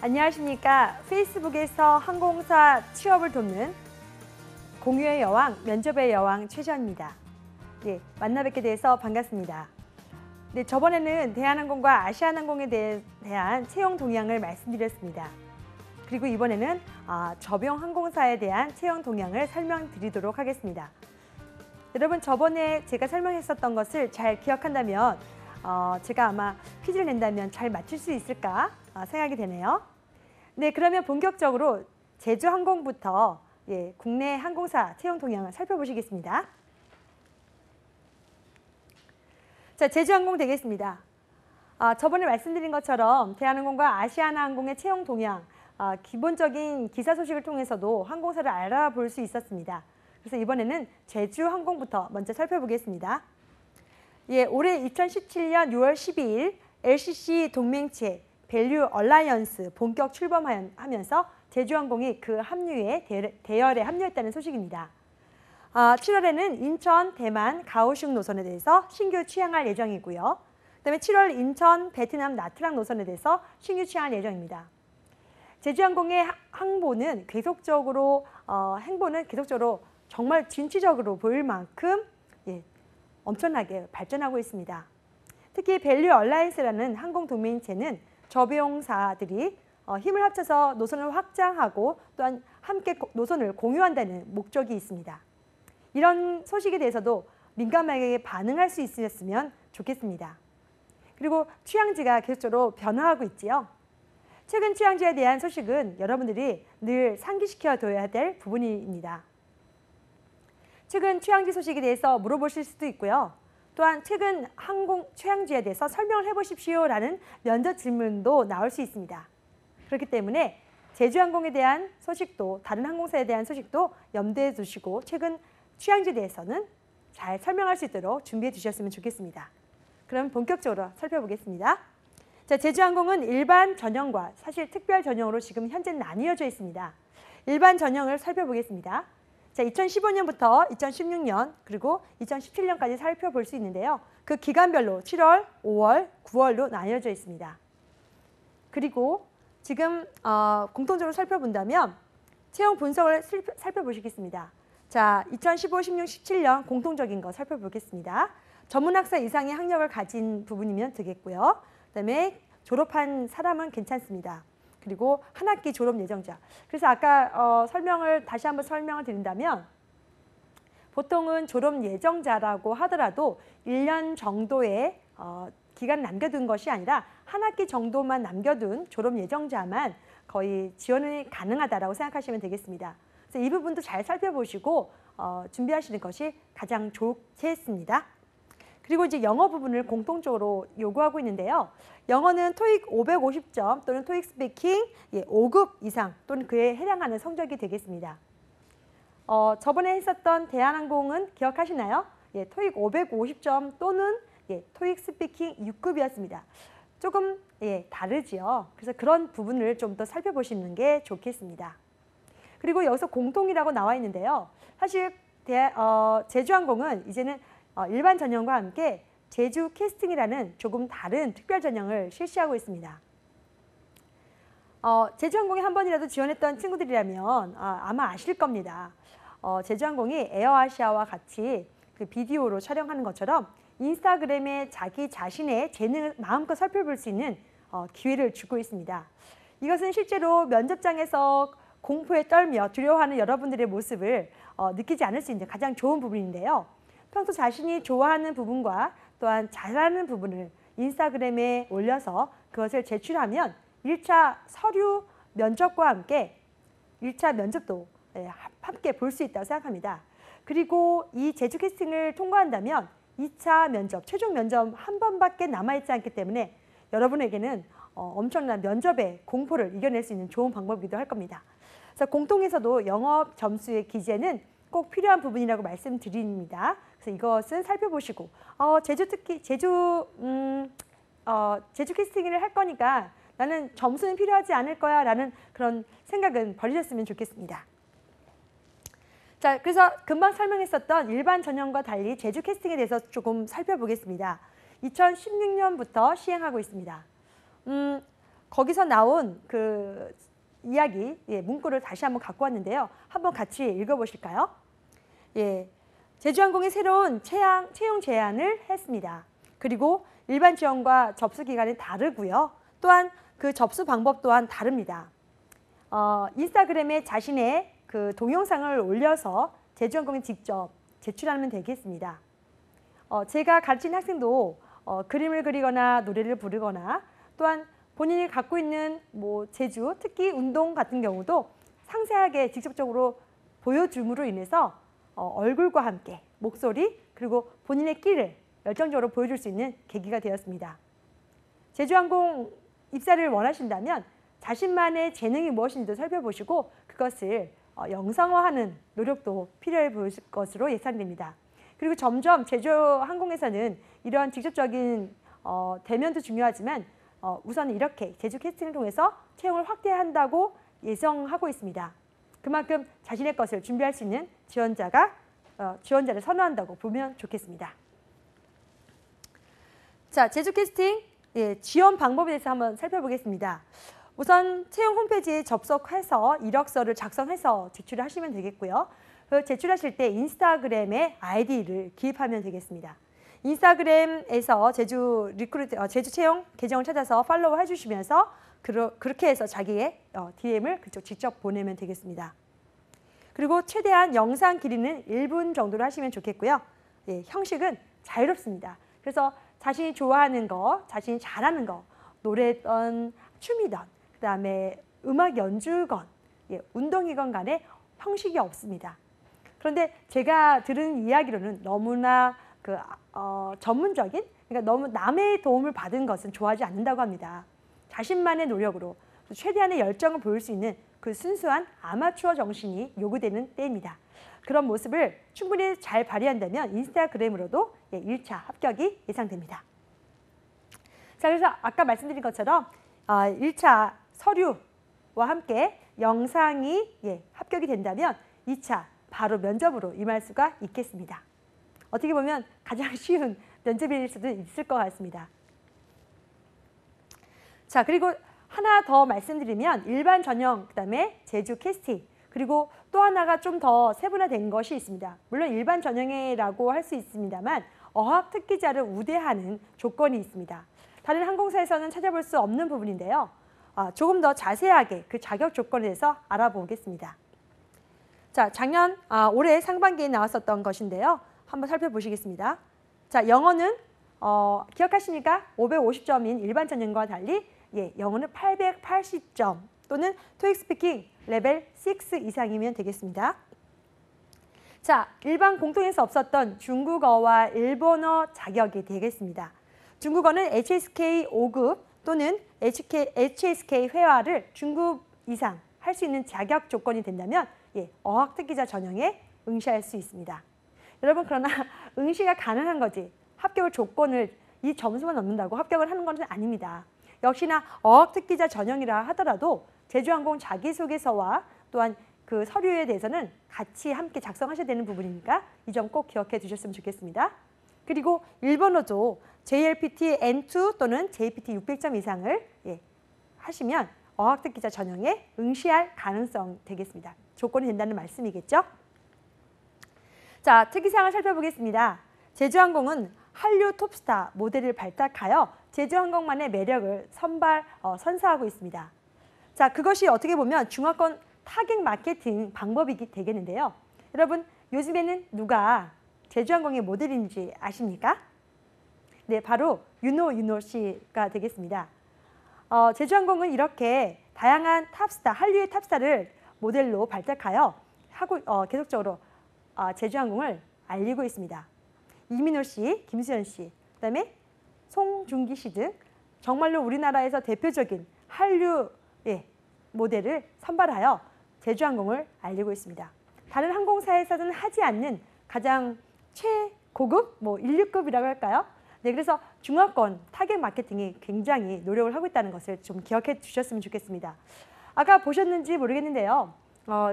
안녕하십니까. 페이스북에서 항공사 취업을 돕는 공유의 여왕, 면접의 여왕 최전입니다. 네, 만나 뵙게 돼서 반갑습니다. 네, 저번에는 대한항공과 아시아나항공에 대한 채용 동향을 말씀드렸습니다. 그리고 이번에는 저병 항공사에 대한 채용 동향을 설명드리도록 하겠습니다. 여러분, 저번에 제가 설명했었던 것을 잘 기억한다면 제가 아마 퀴즈를 낸다면 잘 맞출 수 있을까 생각이 되네요. 네, 그러면 본격적으로 제주항공부터 국내 항공사 채용 동향을 살펴보시겠습니다. 자, 제주항공 되겠습니다. 저번에 말씀드린 것처럼 대한항공과 아시아나항공의 채용 동향, 기본적인 기사 소식을 통해서도 항공사를 알아볼 수 있었습니다. 그래서 이번에는 제주항공부터 먼저 살펴보겠습니다. 올해 2017년 6월 12일 LCC 동맹체 밸류 얼라이언스 본격 출범하면서 제주항공이 그 합류에 대열에 합류했다는 소식입니다. 7월에는 인천, 대만, 가오슝 노선에 대해서 신규 취항할 예정이고요. 그다음에 7월 인천, 베트남, 나트랑 노선에 대해서 신규 취항할 예정입니다. 제주항공의 행보는 계속적으로 정말 진취적으로 보일 만큼 엄청나게 발전하고 있습니다. 특히 밸류 얼라이언스라는 항공 동맹체는 저비용사들이 힘을 합쳐서 노선을 확장하고 또한 함께 노선을 공유한다는 목적이 있습니다. 이런 소식에 대해서도 민감하게 반응할 수 있었으면 좋겠습니다. 그리고 취항지가 계속적으로 변화하고 있지요. 최근 취항지에 대한 소식은 여러분들이 늘 상기시켜둬야 될 부분입니다. 최근 취항지 소식에 대해서 물어보실 수도 있고요. 또한 최근 항공 취항지에 대해서 설명을 해보십시오라는 면접 질문도 나올 수 있습니다. 그렇기 때문에 제주항공에 대한 소식도 다른 항공사에 대한 소식도 염두에 두시고 최근 취항지에 대해서는 잘 설명할 수 있도록 준비해 주셨으면 좋겠습니다. 그럼 본격적으로 살펴보겠습니다. 자, 제주항공은 일반 전형과 사실 특별 전형으로 지금 현재 나뉘어져 있습니다. 일반 전형을 살펴보겠습니다. 자, 2015년부터 2016년 그리고 2017년까지 살펴볼 수 있는데요. 그 기간별로 7월, 5월, 9월로 나뉘어져 있습니다. 그리고 지금 공통적으로 살펴본다면 채용 분석을 살펴보시겠습니다. 자, 2015, 16, 17년 공통적인 거 살펴보겠습니다. 전문학사 이상의 학력을 가진 부분이면 되겠고요. 그다음에 졸업한 사람은 괜찮습니다. 그리고 한 학기 졸업 예정자. 그래서 아까 다시 한번 설명을 드린다면 보통은 졸업 예정자라고 하더라도 1년 정도의 기간을 남겨둔 것이 아니라 한 학기 정도만 남겨둔 졸업 예정자만 거의 지원이 가능하다라고 생각하시면 되겠습니다. 그래서 이 부분도 잘 살펴보시고 준비하시는 것이 가장 좋겠습니다. 그리고 이제 영어 부분을 공통적으로 요구하고 있는데요. 영어는 토익 550점 또는 토익 스피킹 5급 이상 또는 그에 해당하는 성적이 되겠습니다. 저번에 했었던 대한항공은 기억하시나요? 토익 550점 또는 토익 스피킹 6급이었습니다. 조금 다르지요. 그래서 그런 부분을 좀 더 살펴보시는 게 좋겠습니다. 그리고 여기서 공통이라고 나와 있는데요. 사실 제주항공은 이제는 일반 전형과 함께 제주 캐스팅이라는 조금 다른 특별 전형을 실시하고 있습니다. 제주항공에 한 번이라도 지원했던 친구들이라면 아마 아실 겁니다. 제주항공이 에어아시아와 같이 그 비디오로 촬영하는 것처럼 인스타그램에 자기 자신의 재능을 마음껏 살펴볼 수 있는 기회를 주고 있습니다. 이것은 실제로 면접장에서 공포에 떨며 두려워하는 여러분들의 모습을 느끼지 않을 수 있는 가장 좋은 부분인데요. 평소 자신이 좋아하는 부분과 또한 잘하는 부분을 인스타그램에 올려서 그것을 제출하면 1차 서류 면접과 함께 1차 면접도 함께 볼 수 있다고 생각합니다. 그리고 이 제주 캐스팅을 통과한다면 2차 면접, 최종 면접 한 번밖에 남아있지 않기 때문에 여러분에게는 엄청난 면접의 공포를 이겨낼 수 있는 좋은 방법이기도 할 겁니다. 그래서 공통에서도 영업 점수의 기재는 꼭 필요한 부분이라고 말씀드립니다. 그래서 이것은 살펴보시고 제주 캐스팅을 할 거니까 나는 점수는 필요하지 않을 거야 라는 그런 생각은 버리셨으면 좋겠습니다. 자, 그래서 금방 설명했었던 일반 전형과 달리 제주 캐스팅에 대해서 조금 살펴보겠습니다. 2016년부터 시행하고 있습니다. 거기서 나온 그 이야기, 문구를 다시 한번 갖고 왔는데요. 한번 같이 읽어보실까요? 제주항공이 새로운 채용 제안을 했습니다. 그리고 일반 지원과 접수 기간이 다르고요. 또한 그 접수 방법 또한 다릅니다. 인스타그램에 자신의 그 동영상을 올려서 제주항공에 직접 제출하면 되겠습니다. 제가 가르친 학생도 그림을 그리거나 노래를 부르거나 또한 본인이 갖고 있는 재주, 특히 운동 같은 경우도 상세하게 직접적으로 보여줌으로 인해서 얼굴과 함께 목소리 그리고 본인의 끼를 열정적으로 보여줄 수 있는 계기가 되었습니다. 제주항공 입사를 원하신다면 자신만의 재능이 무엇인지도 살펴보시고 그것을 영상화하는 노력도 필요해 보일 것으로 예상됩니다. 그리고 점점 제주항공에서는 이런 직접적인 대면도 중요하지만 우선 이렇게 제주 캐스팅을 통해서 채용을 확대한다고 예상하고 있습니다. 그만큼 자신의 것을 준비할 수 있는 지원자를 선호한다고 보면 좋겠습니다. 자, 제주 캐스팅 지원 방법에 대해서 한번 살펴보겠습니다. 우선 채용 홈페이지에 접속해서 이력서를 작성해서 제출을 하시면 되겠고요. 제출하실 때 인스타그램에 아이디를 기입하면 되겠습니다. 인스타그램에서 제주 채용 계정을 찾아서 팔로우 해주시면서 그렇게 해서 자기의 DM을 그쪽 직접 보내면 되겠습니다. 그리고 최대한 영상 길이는 1분 정도로 하시면 좋겠고요. 형식은 자유롭습니다. 그래서 자신이 좋아하는 거, 자신이 잘하는 거, 노래든 춤이든 그다음에 음악 연주건, 운동이건 간에 형식이 없습니다. 그런데 제가 들은 이야기로는 너무나 전문적인, 그러니까 너무 남의 도움을 받은 것은 좋아하지 않는다고 합니다. 자신만의 노력으로 최대한의 열정을 보일 수 있는 그 순수한 아마추어 정신이 요구되는 때입니다. 그런 모습을 충분히 잘 발휘한다면 인스타그램으로도 1차 합격이 예상됩니다. 자, 그래서 아까 말씀드린 것처럼 1차 서류와 함께 영상이 합격이 된다면 2차 바로 면접으로 임할 수가 있겠습니다. 어떻게 보면 가장 쉬운 면접일 수도 있을 것 같습니다. 자, 그리고 하나 더 말씀드리면 일반 전형, 그다음에 제주 캐스팅, 그리고 또 하나가 좀 더 세분화된 것이 있습니다. 물론 일반 전형이라고 할 수 있습니다만 어학 특기자를 우대하는 조건이 있습니다. 다른 항공사에서는 찾아볼 수 없는 부분인데요. 조금 더 자세하게 그 자격 조건에 대해서 알아보겠습니다. 자, 올해 상반기에 나왔었던 것인데요. 한번 살펴보시겠습니다. 자, 영어는 기억하십니까? 550점인 일반 전형과 달리 영어는 880점 또는 토익 스피킹 레벨 6 이상이면 되겠습니다. 자, 일반 공통에서 없었던 중국어와 일본어 자격이 되겠습니다. 중국어는 HSK 5급 또는 HSK 회화를 중급 이상 할 수 있는 자격 조건이 된다면 어학 특기자 전형에 응시할 수 있습니다. 여러분, 그러나 응시가 가능한 거지 합격을 조건을 이 점수만 넘는다고 합격을 하는 것은 아닙니다. 역시나 어학 특기자 전형이라 하더라도 제주항공 자기소개서와 또한 그 서류에 대해서는 같이 함께 작성하셔야 되는 부분이니까 이 점 꼭 기억해 두셨으면 좋겠습니다. 그리고 일본어도 JLPT N2 또는 JPT 600점 이상을 하시면 어학특기자 전형에 응시할 가능성 되겠습니다. 조건이 된다는 말씀이겠죠? 자, 특이사항을 살펴보겠습니다. 제주항공은 한류 톱스타 모델을 발탁하여 제주항공만의 매력을 선사하고 있습니다. 자, 그것이 어떻게 보면 중화권 타겟 마케팅 방법이 되겠는데요. 여러분, 요즘에는 누가 제주항공의 모델인지 아십니까? 네, 바로 윤호 씨가 되겠습니다. 제주항공은 이렇게 다양한 탑스타, 한류의 탑스타를 모델로 발탁하여 계속적으로 제주항공을 알리고 있습니다. 이민호 씨, 김수현 씨, 그다음에 송중기 씨 등 정말로 우리나라에서 대표적인 한류 모델을 선발하여 제주항공을 알리고 있습니다. 다른 항공사에서는 하지 않는 가장 최고급, 1류급이라고 할까요? 네, 그래서 중화권 타겟 마케팅이 굉장히 노력을 하고 있다는 것을 좀 기억해 주셨으면 좋겠습니다. 아까 보셨는지 모르겠는데요.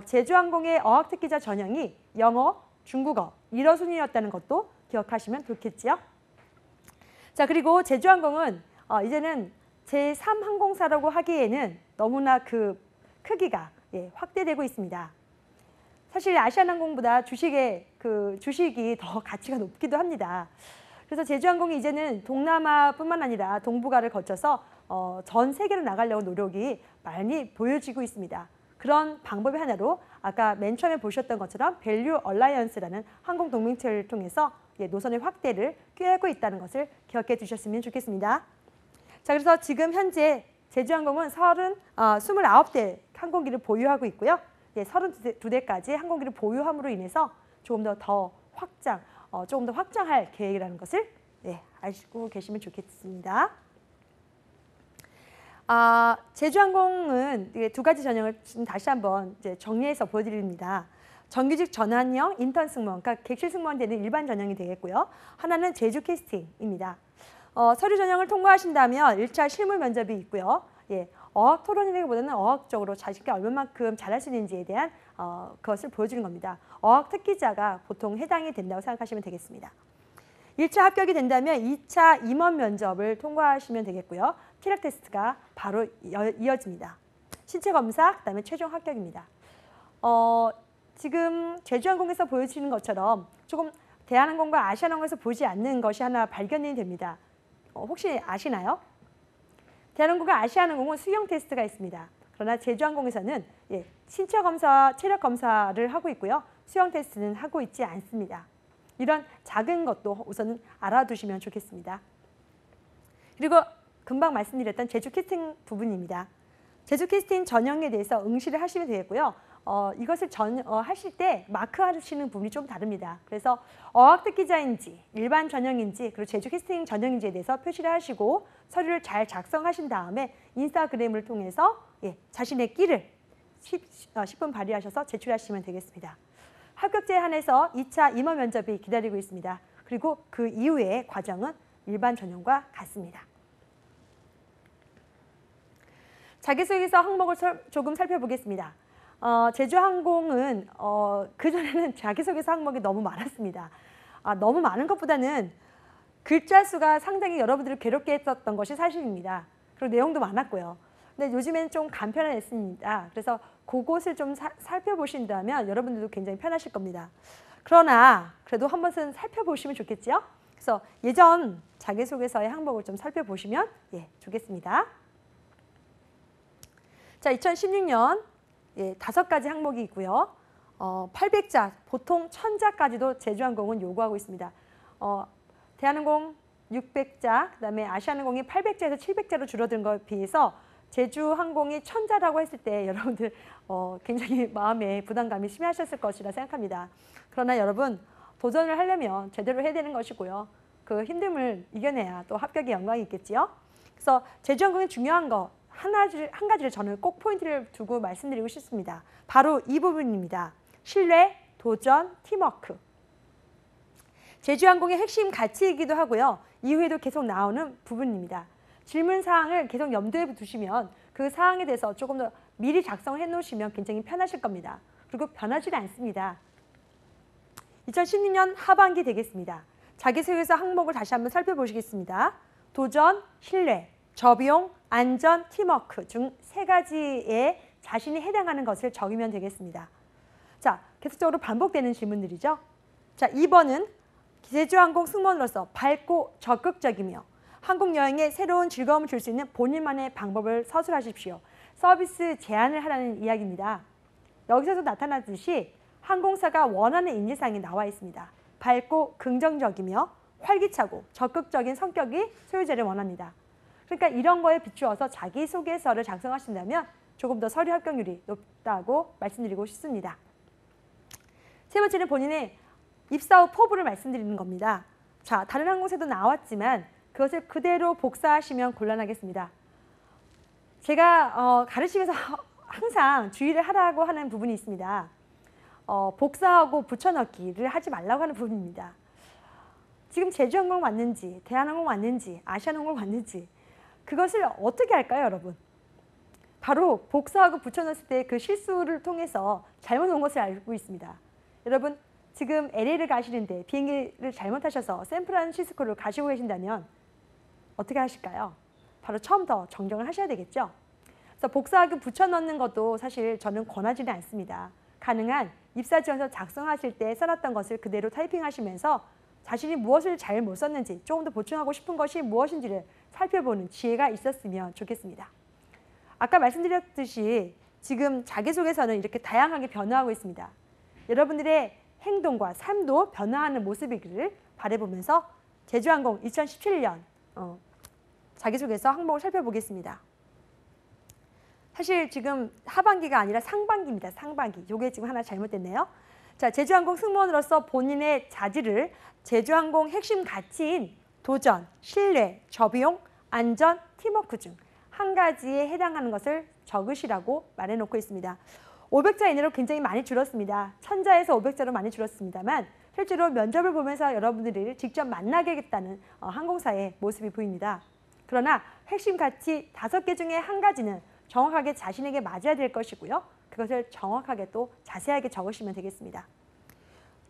제주항공의 어학특기자 전형이 영어, 중국어 1어순위였다는 것도 기억하시면 좋겠지요. 자, 그리고 제주항공은 이제는 제3항공사라고 하기에는 너무나 그 크기가 확대되고 있습니다. 사실 아시아나항공보다 주식이 더 가치가 높기도 합니다. 그래서 제주항공이 이제는 동남아뿐만 아니라 동북아를 거쳐서 전 세계로 나가려고 노력이 많이 보여지고 있습니다. 그런 방법의 하나로 아까 맨 처음에 보셨던 것처럼 밸류 얼라이언스라는 항공 동맹체를 통해서 노선의 확대를 꾀하고 있다는 것을 기억해 두셨으면 좋겠습니다. 자, 그래서 지금 현재 제주항공은 29대 항공기를 보유하고 있고요. 32대까지 항공기를 보유함으로 인해서 조금 더 확장할 계획이라는 것을 알고 계시면 좋겠습니다. 제주항공은 두 가지 전형을 다시 한번 정리해서 보여드립니다. 정규직 전환형 인턴 승무원, 그러니까 객실 승무원 되는 일반 전형이 되겠고요. 하나는 제주 캐스팅입니다. 서류 전형을 통과하신다면 1차 실무 면접이 있고요. 어학 토론이라기보다는 어학적으로 자식이 얼마만큼 잘할 수 있는지에 대한 그것을 보여주는 겁니다. 어학 특기자가 보통 해당이 된다고 생각하시면 되겠습니다. 1차 합격이 된다면 2차 임원 면접을 통과하시면 되겠고요. 체력 테스트가 바로 이어집니다. 신체 검사, 그다음에 최종 합격입니다. 지금 제주항공에서 보여주시는 것처럼 조금 대한항공과 아시아나항공에서 보지 않는 것이 하나 발견이 됩니다. 혹시 아시나요? 대한항공과 아시아나항공은 수영 테스트가 있습니다. 그러나 제주항공에서는 신체 검사, 체력 검사를 하고 있고요. 수영 테스트는 하고 있지 않습니다. 이런 작은 것도 우선은 알아두시면 좋겠습니다. 그리고 금방 말씀드렸던 제주 캐스팅 부분입니다. 제주 캐스팅 전형에 대해서 응시를 하시면 되겠고요. 이것을 하실 때 마크하시는 부분이 좀 다릅니다. 그래서 어학특기자인지 일반 전형인지 그리고 제주 캐스팅 전형인지에 대해서 표시를 하시고 서류를 잘 작성하신 다음에 인스타그램을 통해서 자신의 끼를 10분 발휘하셔서 제출하시면 되겠습니다. 합격자에 한해서 2차 임원 면접이 기다리고 있습니다. 그리고 그 이후의 과정은 일반 전형과 같습니다. 자기소개서 항목을 조금 살펴보겠습니다. 제주항공은 그전에는 자기소개서 항목이 너무 많았습니다. 너무 많은 것보다는 글자 수가 상당히 여러분들을 괴롭게 했었던 것이 사실입니다. 그리고 내용도 많았고요. 근데 요즘에는 좀 간편화됐습니다. 그래서 그것을 좀 살펴보신다면 여러분들도 굉장히 편하실 겁니다. 그러나 그래도 한 번은 살펴보시면 좋겠죠? 그래서 예전 자기소개서의 항목을 좀 살펴보시면 좋겠습니다. 자, 2016년 5가지 항목이 있고요. 800자, 보통 1000자까지도 제주항공은 요구하고 있습니다. 대한항공 600자, 그다음에 아시아항공이 800자에서 700자로 줄어든 것에 비해서 제주항공이 1000자라고 했을 때 여러분들 굉장히 마음에 부담감이 심하셨을 것이라 생각합니다. 그러나 여러분 도전을 하려면 제대로 해야 되는 것이고요. 그 힘듦을 이겨내야 또 합격의 영광이 있겠지요. 그래서 제주항공의 중요한 거 한 가지를 저는 꼭 포인트를 두고 말씀드리고 싶습니다. 바로 이 부분입니다. 신뢰, 도전, 팀워크. 제주항공의 핵심 가치이기도 하고요. 이후에도 계속 나오는 부분입니다. 질문 사항을 계속 염두에 두시면 그 사항에 대해서 조금 더 미리 작성해 놓으시면 굉장히 편하실 겁니다. 그리고 변하지 않습니다. 2016년 하반기 되겠습니다. 자기소개서 항목을 다시 한번 살펴보시겠습니다. 도전, 신뢰, 저비용, 안전, 팀워크 중 3가지에 자신이 해당하는 것을 적으면 되겠습니다. 자, 계속적으로 반복되는 질문들이죠. 자, 2번은 제주항공 승무원으로서 밝고 적극적이며 항공 여행에 새로운 즐거움을 줄 수 있는 본인만의 방법을 서술하십시오. 서비스 제안을 하라는 이야기입니다. 여기서도 나타나듯이 항공사가 원하는 인지사항이 나와 있습니다. 밝고 긍정적이며 활기차고 적극적인 성격이 소유자를 원합니다. 그러니까 이런 거에 비추어서 자기소개서를 작성하신다면 조금 더 서류 합격률이 높다고 말씀드리고 싶습니다. 세 번째는 본인의 입사 후 포부를 말씀드리는 겁니다. 자, 다른 항공사도 나왔지만 그것을 그대로 복사하시면 곤란하겠습니다. 제가 가르치면서 항상 주의를 하라고 하는 부분이 있습니다. 복사하고 붙여넣기를 하지 말라고 하는 부분입니다. 지금 제주항공 왔는지, 대한항공 왔는지, 아시아나항공 왔는지 그것을 어떻게 할까요, 여러분? 바로 복사하고 붙여넣었을 때 그 실수를 통해서 잘못 온 것을 알고 있습니다. 여러분, 지금 LA를 가시는데 비행기를 잘못하셔서 샌프란시스코를 가시고 계신다면 어떻게 하실까요? 바로 처음부터 정정을 하셔야 되겠죠. 그래서 복사하기 붙여넣는 것도 사실 저는 권하지는 않습니다. 가능한 입사 지원서 작성하실 때 써놨던 것을 그대로 타이핑하시면서 자신이 무엇을 잘 못 썼는지, 조금 더 보충하고 싶은 것이 무엇인지를 살펴보는 지혜가 있었으면 좋겠습니다. 아까 말씀드렸듯이 지금 자기소개서는 이렇게 다양하게 변화하고 있습니다. 여러분들의 행동과 삶도 변화하는 모습이기를 바라보면서 제주항공 2017년 자기소개서 항목을 살펴보겠습니다. 사실 지금 하반기가 아니라 상반기입니다. 상반기. 이게 지금 하나 잘못됐네요. 자, 제주항공 승무원으로서 본인의 자질을 제주항공 핵심 가치인 도전, 신뢰, 저비용, 안전, 팀워크 중 한 가지에 해당하는 것을 적으시라고 말해놓고 있습니다. 500자 이내로 굉장히 많이 줄었습니다. 1000자에서 500자로 많이 줄었습니다만 실제로 면접을 보면서 여러분들을 직접 만나겠다는 항공사의 모습이 보입니다. 그러나 핵심 가치 5개 중에 한 가지는 정확하게 자신에게 맞아야 될 것이고요. 그것을 정확하게 또 자세하게 적으시면 되겠습니다.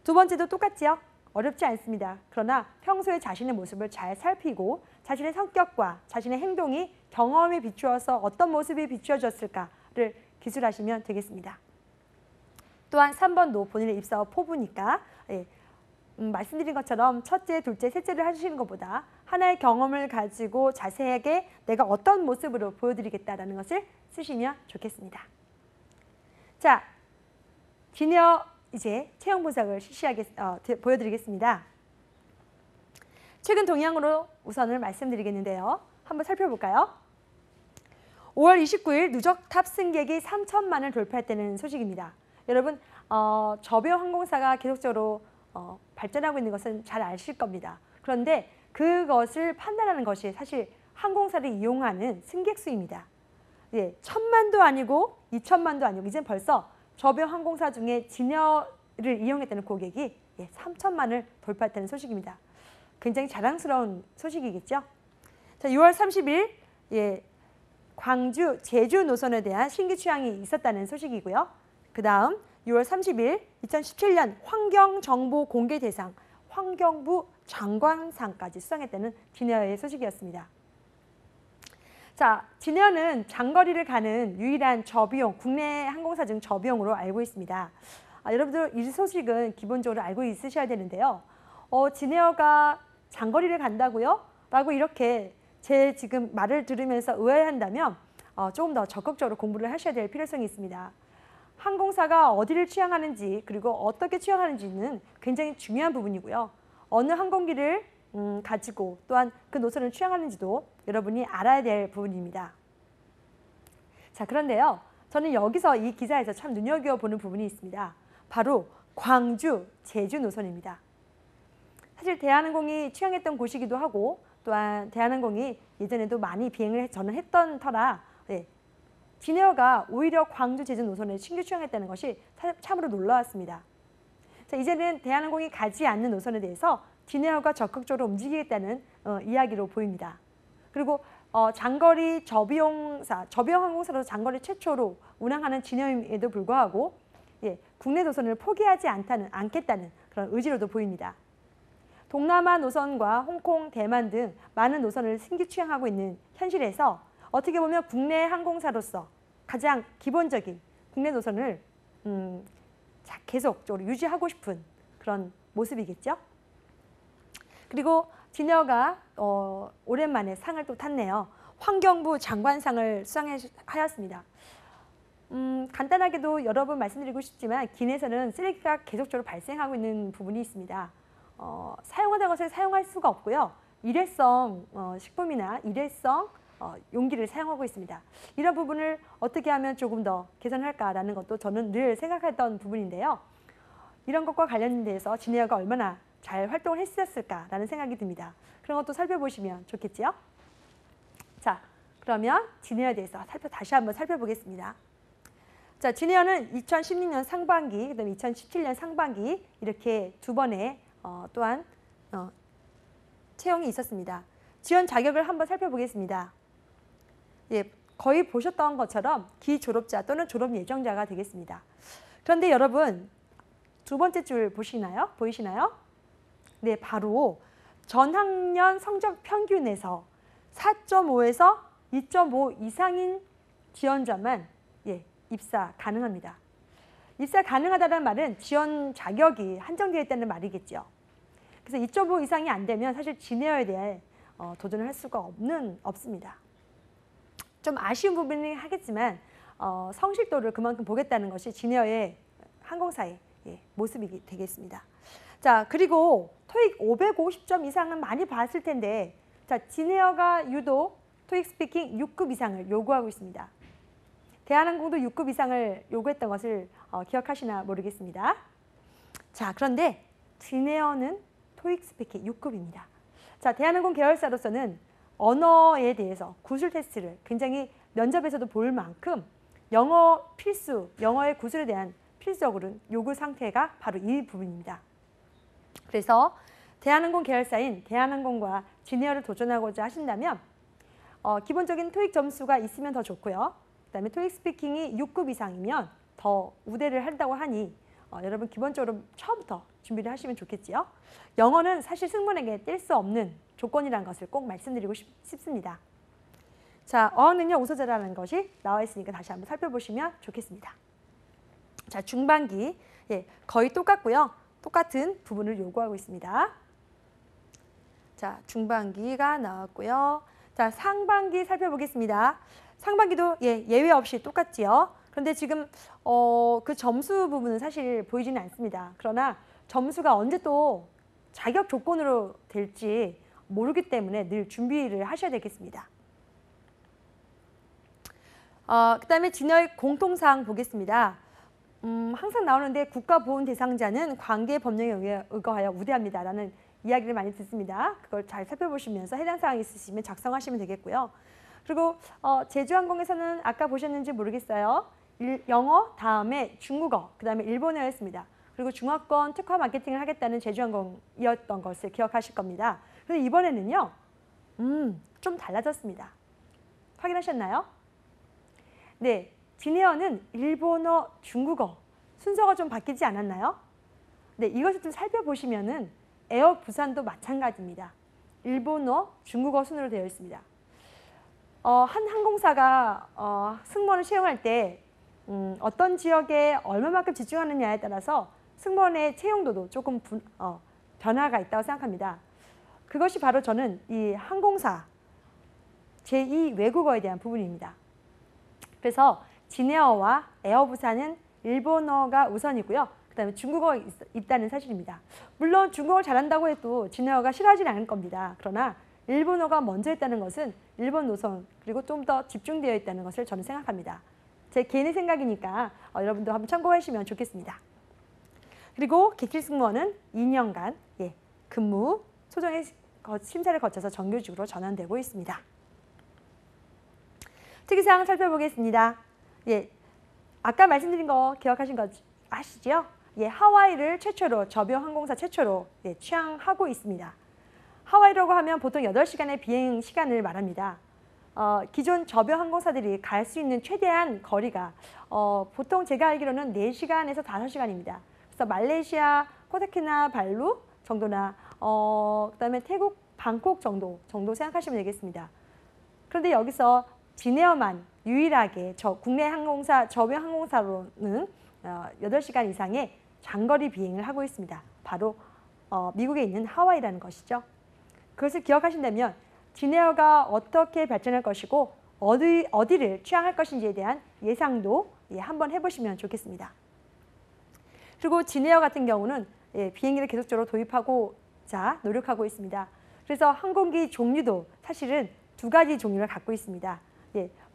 두 번째도 똑같지요? 어렵지 않습니다. 그러나 평소에 자신의 모습을 잘 살피고 자신의 성격과 자신의 행동이 경험에 비추어서 어떤 모습이 비추어졌을까를 기술하시면 되겠습니다. 또한 3번도 본인의 입사와 포부니까 말씀드린 것처럼 첫째, 둘째, 셋째를 하시는 것보다 하나의 경험을 가지고 자세하게 내가 어떤 모습으로 보여드리겠다라는 것을 쓰시면 좋겠습니다. 자, 기녀 이제 채용 분석을 실시하게 보여드리겠습니다. 최근 동향으로 우선을 말씀드리겠는데요. 한번 살펴볼까요? 5월 29일 누적 탑승객이 3천만을 돌파했다는 소식입니다. 여러분, 저비용 항공사가 계속적으로 발전하고 있는 것은 잘 아실 겁니다. 그런데 그것을 판단하는 것이 사실 항공사를 이용하는 승객 수입니다. 예, 1000만도 아니고 2000만도 아니고 이젠 벌써 저비용 항공사 중에 진여를 이용했다는 고객이 3000만을 돌파했다는 소식입니다. 굉장히 자랑스러운 소식이겠죠. 자, 6월 30일 광주, 제주 노선에 대한 신규 취향이 있었다는 소식이고요. 그 다음 6월 30일 2017년 환경정보 공개 대상 환경부 장관상까지 수상했다는 진에어의 소식이었습니다. 자, 진에어는 장거리를 가는 유일한 저비용, 국내 항공사 중 저비용으로 알고 있습니다. 여러분들 이 소식은 기본적으로 알고 있으셔야 되는데요. 진에어가 장거리를 간다고요? 라고 이렇게 제 지금 말을 들으면서 의아해한다면 조금 더 적극적으로 공부를 하셔야 될 필요성이 있습니다. 항공사가 어디를 취향하는지 그리고 어떻게 취향하는지는 굉장히 중요한 부분이고요. 어느 항공기를 가지고 또한 그 노선을 취향하는지도 여러분이 알아야 될 부분입니다. 자, 그런데요. 저는 여기서 이 기사에서 참 눈여겨보는 부분이 있습니다. 바로 광주, 제주 노선입니다. 사실 대한항공이 취향했던 곳이기도 하고 또한 대한항공이 예전에도 많이 비행을 저는 했던 터라 진에어가 오히려 광주, 제주 노선을 신규 취향했다는 것이 참으로 놀라웠습니다. 자, 이제는 대한항공이 가지 않는 노선에 대해서 진에어가 적극적으로 움직이겠다는 이야기로 보입니다. 그리고 장거리 저비용 항공사로 장거리 최초로 운항하는 진에어임에도 불구하고 국내 노선을 포기하지 않겠다는 그런 의지로도 보입니다. 동남아 노선과 홍콩, 대만 등 많은 노선을 신규 취향하고 있는 현실에서 어떻게 보면 국내 항공사로서 가장 기본적인 국내 노선을 계속적으로 유지하고 싶은 그런 모습이겠죠. 그리고 진에어가 오랜만에 상을 또 탔네요. 환경부 장관상을 수상하였습니다. 간단하게도 여러 번 말씀드리고 싶지만 기내에서는 쓰레기가 계속적으로 발생하고 있는 부분이 있습니다. 사용하던 것을 사용할 수가 없고요. 일회성 식품이나 일회성 용기를 사용하고 있습니다. 이런 부분을 어떻게 하면 조금 더 개선할까라는 것도 저는 늘 생각했던 부분인데요. 이런 것과 관련돼서 진에어가 얼마나 잘 활동을 했었을까라는 생각이 듭니다. 그런 것도 살펴보시면 좋겠지요. 자, 그러면 진에어에 대해서 다시 한번 살펴보겠습니다. 자, 진에어는 2016년 상반기, 그다음에 2017년 상반기 이렇게 두 번의 또한 채용이 있었습니다. 지원 자격을 한번 살펴보겠습니다. 거의 보셨던 것처럼 기졸업자 또는 졸업 예정자가 되겠습니다. 그런데 여러분 두 번째 줄 보이시나요? 네, 바로 전학년 성적 평균에서 4.5에서 2.5 이상인 지원자만 입사 가능합니다. 입사 가능하다는 말은 지원 자격이 한정되어 있다는 말이겠죠. 그래서 2.5 이상이 안 되면 사실 진에어에 대해 도전을 할 수가 없습니다. 좀 아쉬운 부분이 하겠지만 성실도를 그만큼 보겠다는 것이 진에어의 항공사의 모습이 되겠습니다. 자, 그리고 토익 550점 이상은 많이 봤을 텐데, 자, 진에어가 유독 토익 스피킹 6급 이상을 요구하고 있습니다. 대한항공도 6급 이상을 요구했던 것을 기억하시나 모르겠습니다. 자, 그런데 진에어는 토익 스피킹 6급입니다. 자, 대한항공 계열사로서는 언어에 대해서 구술 테스트를 굉장히 면접에서도 볼 만큼 영어 필수, 영어의 구술에 대한 필수적으로 요구 상태가 바로 이 부분입니다. 그래서 대한항공 계열사인 대한항공과 진에어를 도전하고자 하신다면 기본적인 토익 점수가 있으면 더 좋고요. 그다음에 토익 스피킹이 6급 이상이면 더 우대를 한다고 하니 여러분 기본적으로 처음부터 준비를 하시면 좋겠지요. 영어는 사실 승무원에게 뗄 수 없는 조건이라는 것을 꼭 말씀드리고 싶습니다. 자, 어학능력 우수자라는 것이 나와 있으니까 다시 한번 살펴보시면 좋겠습니다. 자, 중반기 거의 똑같고요. 똑같은 부분을 요구하고 있습니다. 자, 중반기가 나왔고요. 자, 상반기 살펴보겠습니다. 상반기도 예외 없이 똑같지요. 그런데 지금 그 점수 부분은 사실 보이지는 않습니다. 그러나 점수가 언제 또 자격 조건으로 될지 모르기 때문에 늘 준비를 하셔야 되겠습니다. 그 다음에 진에어의 공통사항 보겠습니다. 항상 나오는데 국가보훈 대상자는 관계 법령에 의거하여 우대합니다 라는 이야기를 많이 듣습니다. 그걸 잘 살펴보시면서 해당 사항이 있으시면 작성하시면 되겠고요. 그리고 제주항공에서는 아까 보셨는지 모르겠어요. 영어, 다음에 중국어, 그 다음에 일본어였습니다. 그리고 중화권 특화 마케팅을 하겠다는 제주항공이었던 것을 기억하실 겁니다. 그런데 이번에는요, 좀 달라졌습니다. 확인하셨나요? 네, 진에어는 일본어, 중국어 순서가 좀 바뀌지 않았나요? 네, 이것을 좀 살펴보시면은 에어 부산도 마찬가지입니다. 일본어, 중국어 순으로 되어 있습니다. 한 항공사가 승무원을 채용할 때 어떤 지역에 얼마만큼 집중하느냐에 따라서 승무원의 채용도도 조금 변화가 있다고 생각합니다. 그것이 바로 저는 이 항공사 제2 외국어에 대한 부분입니다. 그래서 진에어와 에어부산은 일본어가 우선이고요. 그 다음에 중국어가 있다는 사실입니다. 물론 중국어를 잘한다고 해도 진에어가 싫어하지는 않을 겁니다. 그러나 일본어가 먼저 했다는 것은 일본 노선 그리고 좀 더 집중되어 있다는 것을 저는 생각합니다. 제 개인의 생각이니까 여러분도 한번 참고하시면 좋겠습니다. 그리고 객실 승무원은 2년간 근무 소정의 심사를 거쳐서 정규직으로 전환되고 있습니다. 특이사항 살펴보겠습니다. 아까 말씀드린 거 기억하신 거 아시죠? 하와이를 최초로 저비용 항공사 최초로 취항하고 있습니다. 하와이라고 하면 보통 8시간의 비행 시간을 말합니다. 기존 저비용 항공사들이 갈 수 있는 최대한 거리가 보통 제가 알기로는 4시간에서 5시간입니다. 그래서 말레이시아 코타키나발루 정도나 그다음에 태국 방콕 정도 생각하시면 되겠습니다. 그런데 여기서 진에어만 유일하게 국내 항공사 저비용 항공사로는 8시간 이상의 장거리 비행을 하고 있습니다. 바로 미국에 있는 하와이라는 것이죠. 그것을 기억하신다면 진에어가 어떻게 발전할 것이고 어디를 취항할 것인지에 대한 예상도 한번 해보시면 좋겠습니다. 그리고 진에어 같은 경우는 비행기를 계속적으로 도입하고자 노력하고 있습니다. 그래서 항공기 종류도 사실은 2가지 종류를 갖고 있습니다.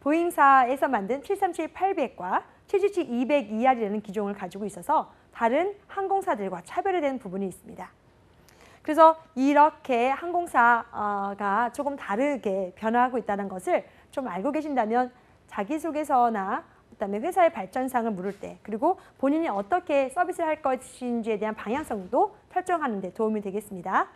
보잉사에서 만든 737-800과 777-200ER이라는 기종을 가지고 있어서 다른 항공사들과 차별화된 부분이 있습니다. 그래서 이렇게 항공사가 조금 다르게 변화하고 있다는 것을 좀 알고 계신다면 자기소개서나 그다음에 회사의 발전상을 물을 때 그리고 본인이 어떻게 서비스를 할 것인지에 대한 방향성도 설정하는 데 도움이 되겠습니다.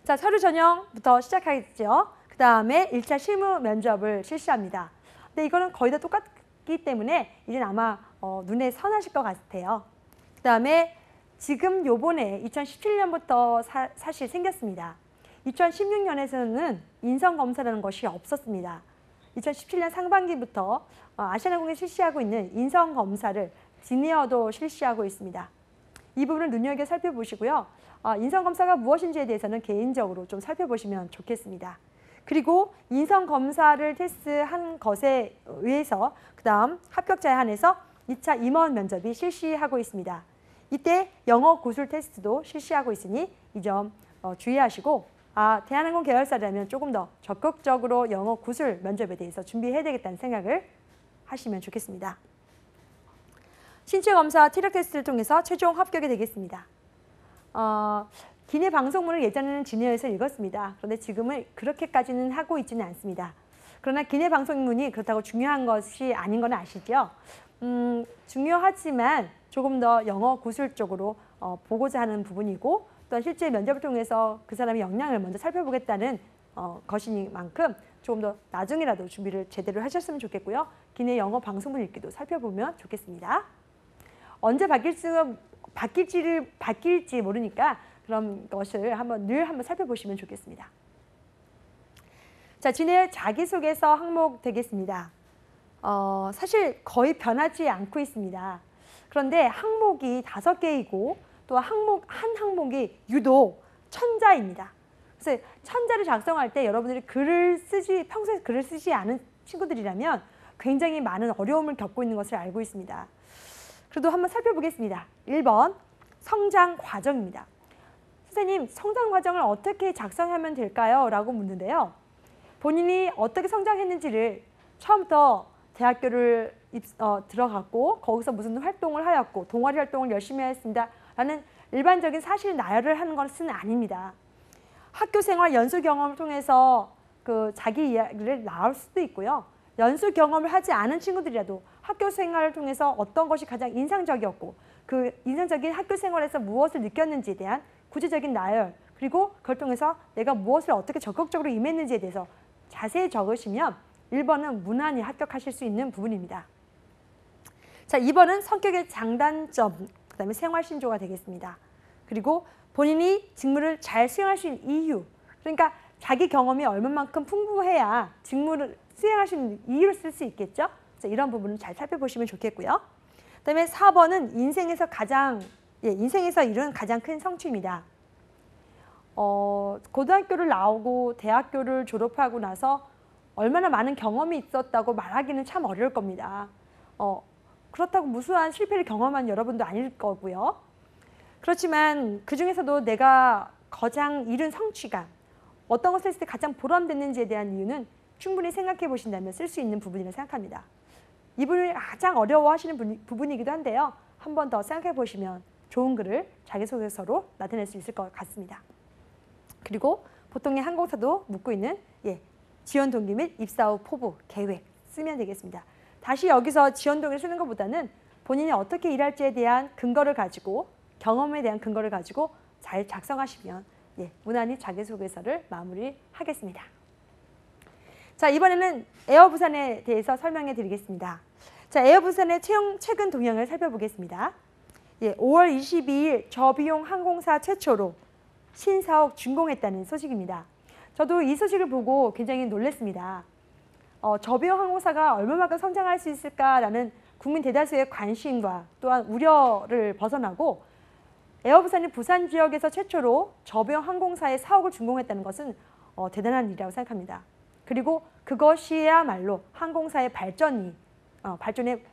자, 서류 전형부터 시작하겠죠. 그 다음에 1차 실무 면접을 실시합니다. 근데 이거는 거의 다 똑같기 때문에 이제는 아마 눈에 선하실 것 같아요. 그 다음에 지금 요번에 2017년부터 사실 생겼습니다. 2016년에서는 인성검사라는 것이 없었습니다. 2017년 상반기부터 아시아나항공이 실시하고 있는 인성검사를 지니어도 실시하고 있습니다. 이 부분을 눈여겨 살펴보시고요. 인성검사가 무엇인지에 대해서는 개인적으로 좀 살펴보시면 좋겠습니다. 그리고 인성검사를 테스트한 것에 의해서 그 다음 합격자에 한해서 2차 임원 면접이 실시하고 있습니다. 이때 영어 고술 테스트도 실시하고 있으니 이 점 주의하시고 대한항공 계열사라면 조금 더 적극적으로 영어 고술 면접에 대해서 준비해야 되겠다는 생각을 하시면 좋겠습니다. 신체검사 티력 테스트를 통해서 최종 합격이 되겠습니다. 기내 방송문을 예전에는 진해에서 읽었습니다. 그런데 지금은 그렇게까지는 하고 있지는 않습니다. 그러나 기내 방송문이 그렇다고 중요한 것이 아닌 건 아시죠? 중요하지만 조금 더 영어 고술 쪽으로 보고자 하는 부분이고 또 실제 면접을 통해서 그 사람의 역량을 먼저 살펴보겠다는 것이니만큼 조금 더 나중이라도 준비를 제대로 하셨으면 좋겠고요. 기내 영어 방송문 읽기도 살펴보면 좋겠습니다. 언제 바뀔지 모르니까 그런 것을 늘 한번 살펴보시면 좋겠습니다. 자, 진해 자기소개서 항목 되겠습니다. 사실 거의 변하지 않고 있습니다. 그런데 항목이 5개이고 또 한 항목이 유독 천자입니다. 그래서 천자를 작성할 때 여러분들이 평소에 글을 쓰지 않은 친구들이라면 굉장히 많은 어려움을 겪고 있는 것을 알고 있습니다. 그래도 한번 살펴보겠습니다. 1번 성장 과정입니다. 선생님, 성장 과정을 어떻게 작성하면 될까요? 라고 묻는데요. 본인이 어떻게 성장했는지를 처음부터 대학교를 들어갔고 거기서 무슨 활동을 하였고 동아리 활동을 열심히 했습니다. 라는 일반적인 사실 나열을 하는 것은 아닙니다. 학교 생활 연수 경험을 통해서 자기 이야기를 나올 수도 있고요. 연수 경험을 하지 않은 친구들이라도 학교 생활을 통해서 어떤 것이 가장 인상적이었고 그 인상적인 학교 생활에서 무엇을 느꼈는지에 대한 구체적인 나열 그리고 그걸 통해서 내가 무엇을 어떻게 적극적으로 임했는지에 대해서 자세히 적으시면 1번은 무난히 합격하실 수 있는 부분입니다. 자, 2번은 성격의 장단점, 그 다음에 생활신조가 되겠습니다. 그리고 본인이 직무를 잘 수행할 수 있는 이유, 그러니까 자기 경험이 얼마만큼 풍부해야 직무를 수행할 수 있는 이유를 쓸 수 있겠죠? 그래서 이런 부분을 잘 살펴보시면 좋겠고요. 그 다음에 4번은 인생에서 이룬 가장 큰 성취입니다. 고등학교를 나오고 대학교를 졸업하고 나서 얼마나 많은 경험이 있었다고 말하기는 참 어려울 겁니다. 그렇다고 무수한 실패를 경험한 여러분도 아닐 거고요. 그렇지만 그 중에서도 내가 가장 이룬 성취감, 어떤 것을 했을 때 가장 보람됐는지에 대한 이유는 충분히 생각해 보신다면 쓸 수 있는 부분이라고 생각합니다. 이 부분이 가장 어려워하시는 부분이기도 한데요. 한 번 더 생각해 보시면 좋은 글을 자기소개서로 나타낼 수 있을 것 같습니다. 그리고 보통의 항공사도 묻고 있는 지원 동기 및 입사 후 포부, 계획 쓰면 되겠습니다. 다시 여기서 지원 동기를 쓰는 것보다는 본인이 어떻게 일할지에 대한 근거를 가지고 경험에 대한 근거를 가지고 잘 작성하시면 무난히 자기소개서를 마무리하겠습니다. 자, 이번에는 에어부산에 대해서 설명해 드리겠습니다. 자, 에어부산의 최근 동향을 살펴보겠습니다. 5월 22일 저비용 항공사 최초로 신사옥 준공했다는 소식입니다. 저도 이 소식을 보고 굉장히 놀랐습니다. 저비용 항공사가 얼마만큼 성장할 수 있을까라는 국민 대다수의 관심과 또한 우려를 벗어나고 에어부산이 부산 지역에서 최초로 저비용 항공사의 사옥을 준공했다는 것은 대단한 일이라고 생각합니다. 그리고 그것이야말로 항공사의 발전의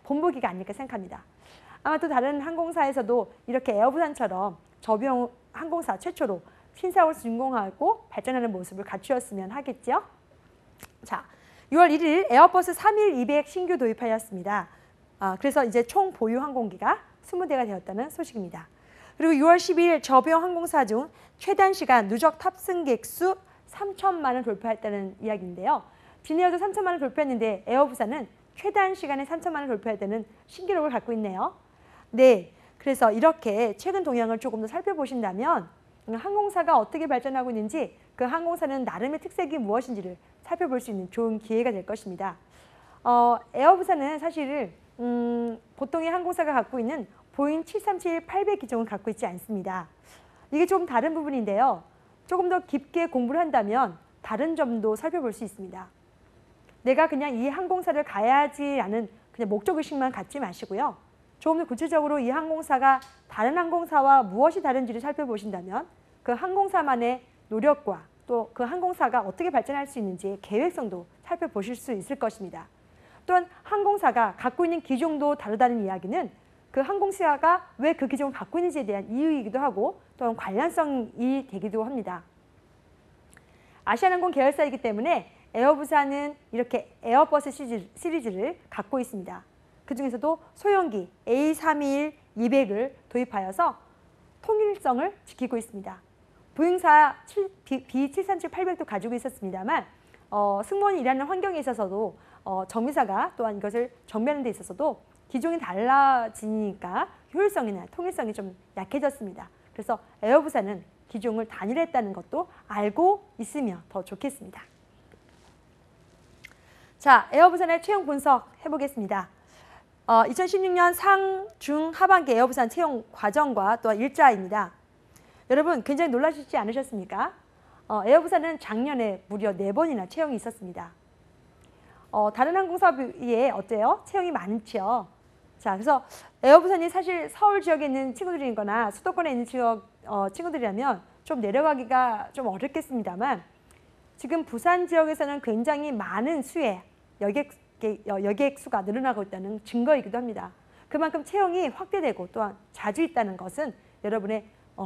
본보기가 아닐까 생각합니다. 아마 또 다른 항공사에서도 이렇게 에어부산처럼 저비용 항공사 최초로 신사옥을 준공하고 발전하는 모습을 갖추었으면 하겠죠. 자, 6월 1일 에어버스 31200 신규 도입하였습니다. 그래서 이제 총 보유 항공기가 20대가 되었다는 소식입니다. 그리고 6월 12일 저비용 항공사 중 최단 시간 누적 탑승객 수 3천만을 돌파했다는 이야기인데요. 진에어도 3천만을 돌파했는데 에어부산은 최단 시간에 3천만을 돌파했다는 신기록을 갖고 있네요. 네, 그래서 이렇게 최근 동향을 조금 더 살펴보신다면 항공사가 어떻게 발전하고 있는지 그 항공사는 나름의 특색이 무엇인지를 살펴볼 수 있는 좋은 기회가 될 것입니다. 에어부산은 사실 보통의 항공사가 갖고 있는 보잉 737-800 기종을 갖고 있지 않습니다. 이게 좀 다른 부분인데요. 조금 더 깊게 공부를 한다면 다른 점도 살펴볼 수 있습니다. 내가 그냥 이 항공사를 가야지라는 그냥 목적의식만 갖지 마시고요. 조금 더 구체적으로 이 항공사가 다른 항공사와 무엇이 다른지를 살펴보신다면 그 항공사만의 노력과 또 그 항공사가 어떻게 발전할 수 있는지의 계획성도 살펴보실 수 있을 것입니다. 또한 항공사가 갖고 있는 기종도 다르다는 이야기는 그 항공사가 왜 그 기종을 갖고 있는지에 대한 이유이기도 하고 또한 관련성이 되기도 합니다. 아시아나항공 계열사이기 때문에 에어부산은 이렇게 에어버스 시리즈를 갖고 있습니다. 그 중에서도 소형기 A321-200을 도입하여서 통일성을 지키고 있습니다. 보잉사 B737-800도 가지고 있었습니다만 승무원이 일하는 환경에 있어서도 정비사가 또한 이것을 정비하는 데 있어서도 기종이 달라지니까 효율성이나 통일성이 좀 약해졌습니다. 그래서 에어부산은 기종을 단일화했다는 것도 알고 있으면 더 좋겠습니다. 자, 에어부산의 채용 분석 해보겠습니다. 2016년 상, 중, 하반기 에어부산 채용 과정과 또한 일자입니다. 여러분 굉장히 놀라시지 않으셨습니까? 에어부산은 작년에 무려 4번이나 채용이 있었습니다. 다른 항공사 비해 어때요? 채용이 많죠. 자, 그래서 에어부산이 사실 서울 지역에 있는 친구들이거나 수도권에 있는 지역 친구들이라면 좀 내려가기가 좀 어렵겠습니다만 지금 부산 지역에서는 굉장히 많은 수의 여객 수가 늘어나고 있다는 증거이기도 합니다. 그만큼 채용이 확대되고 또한 자주 있다는 것은 여러분의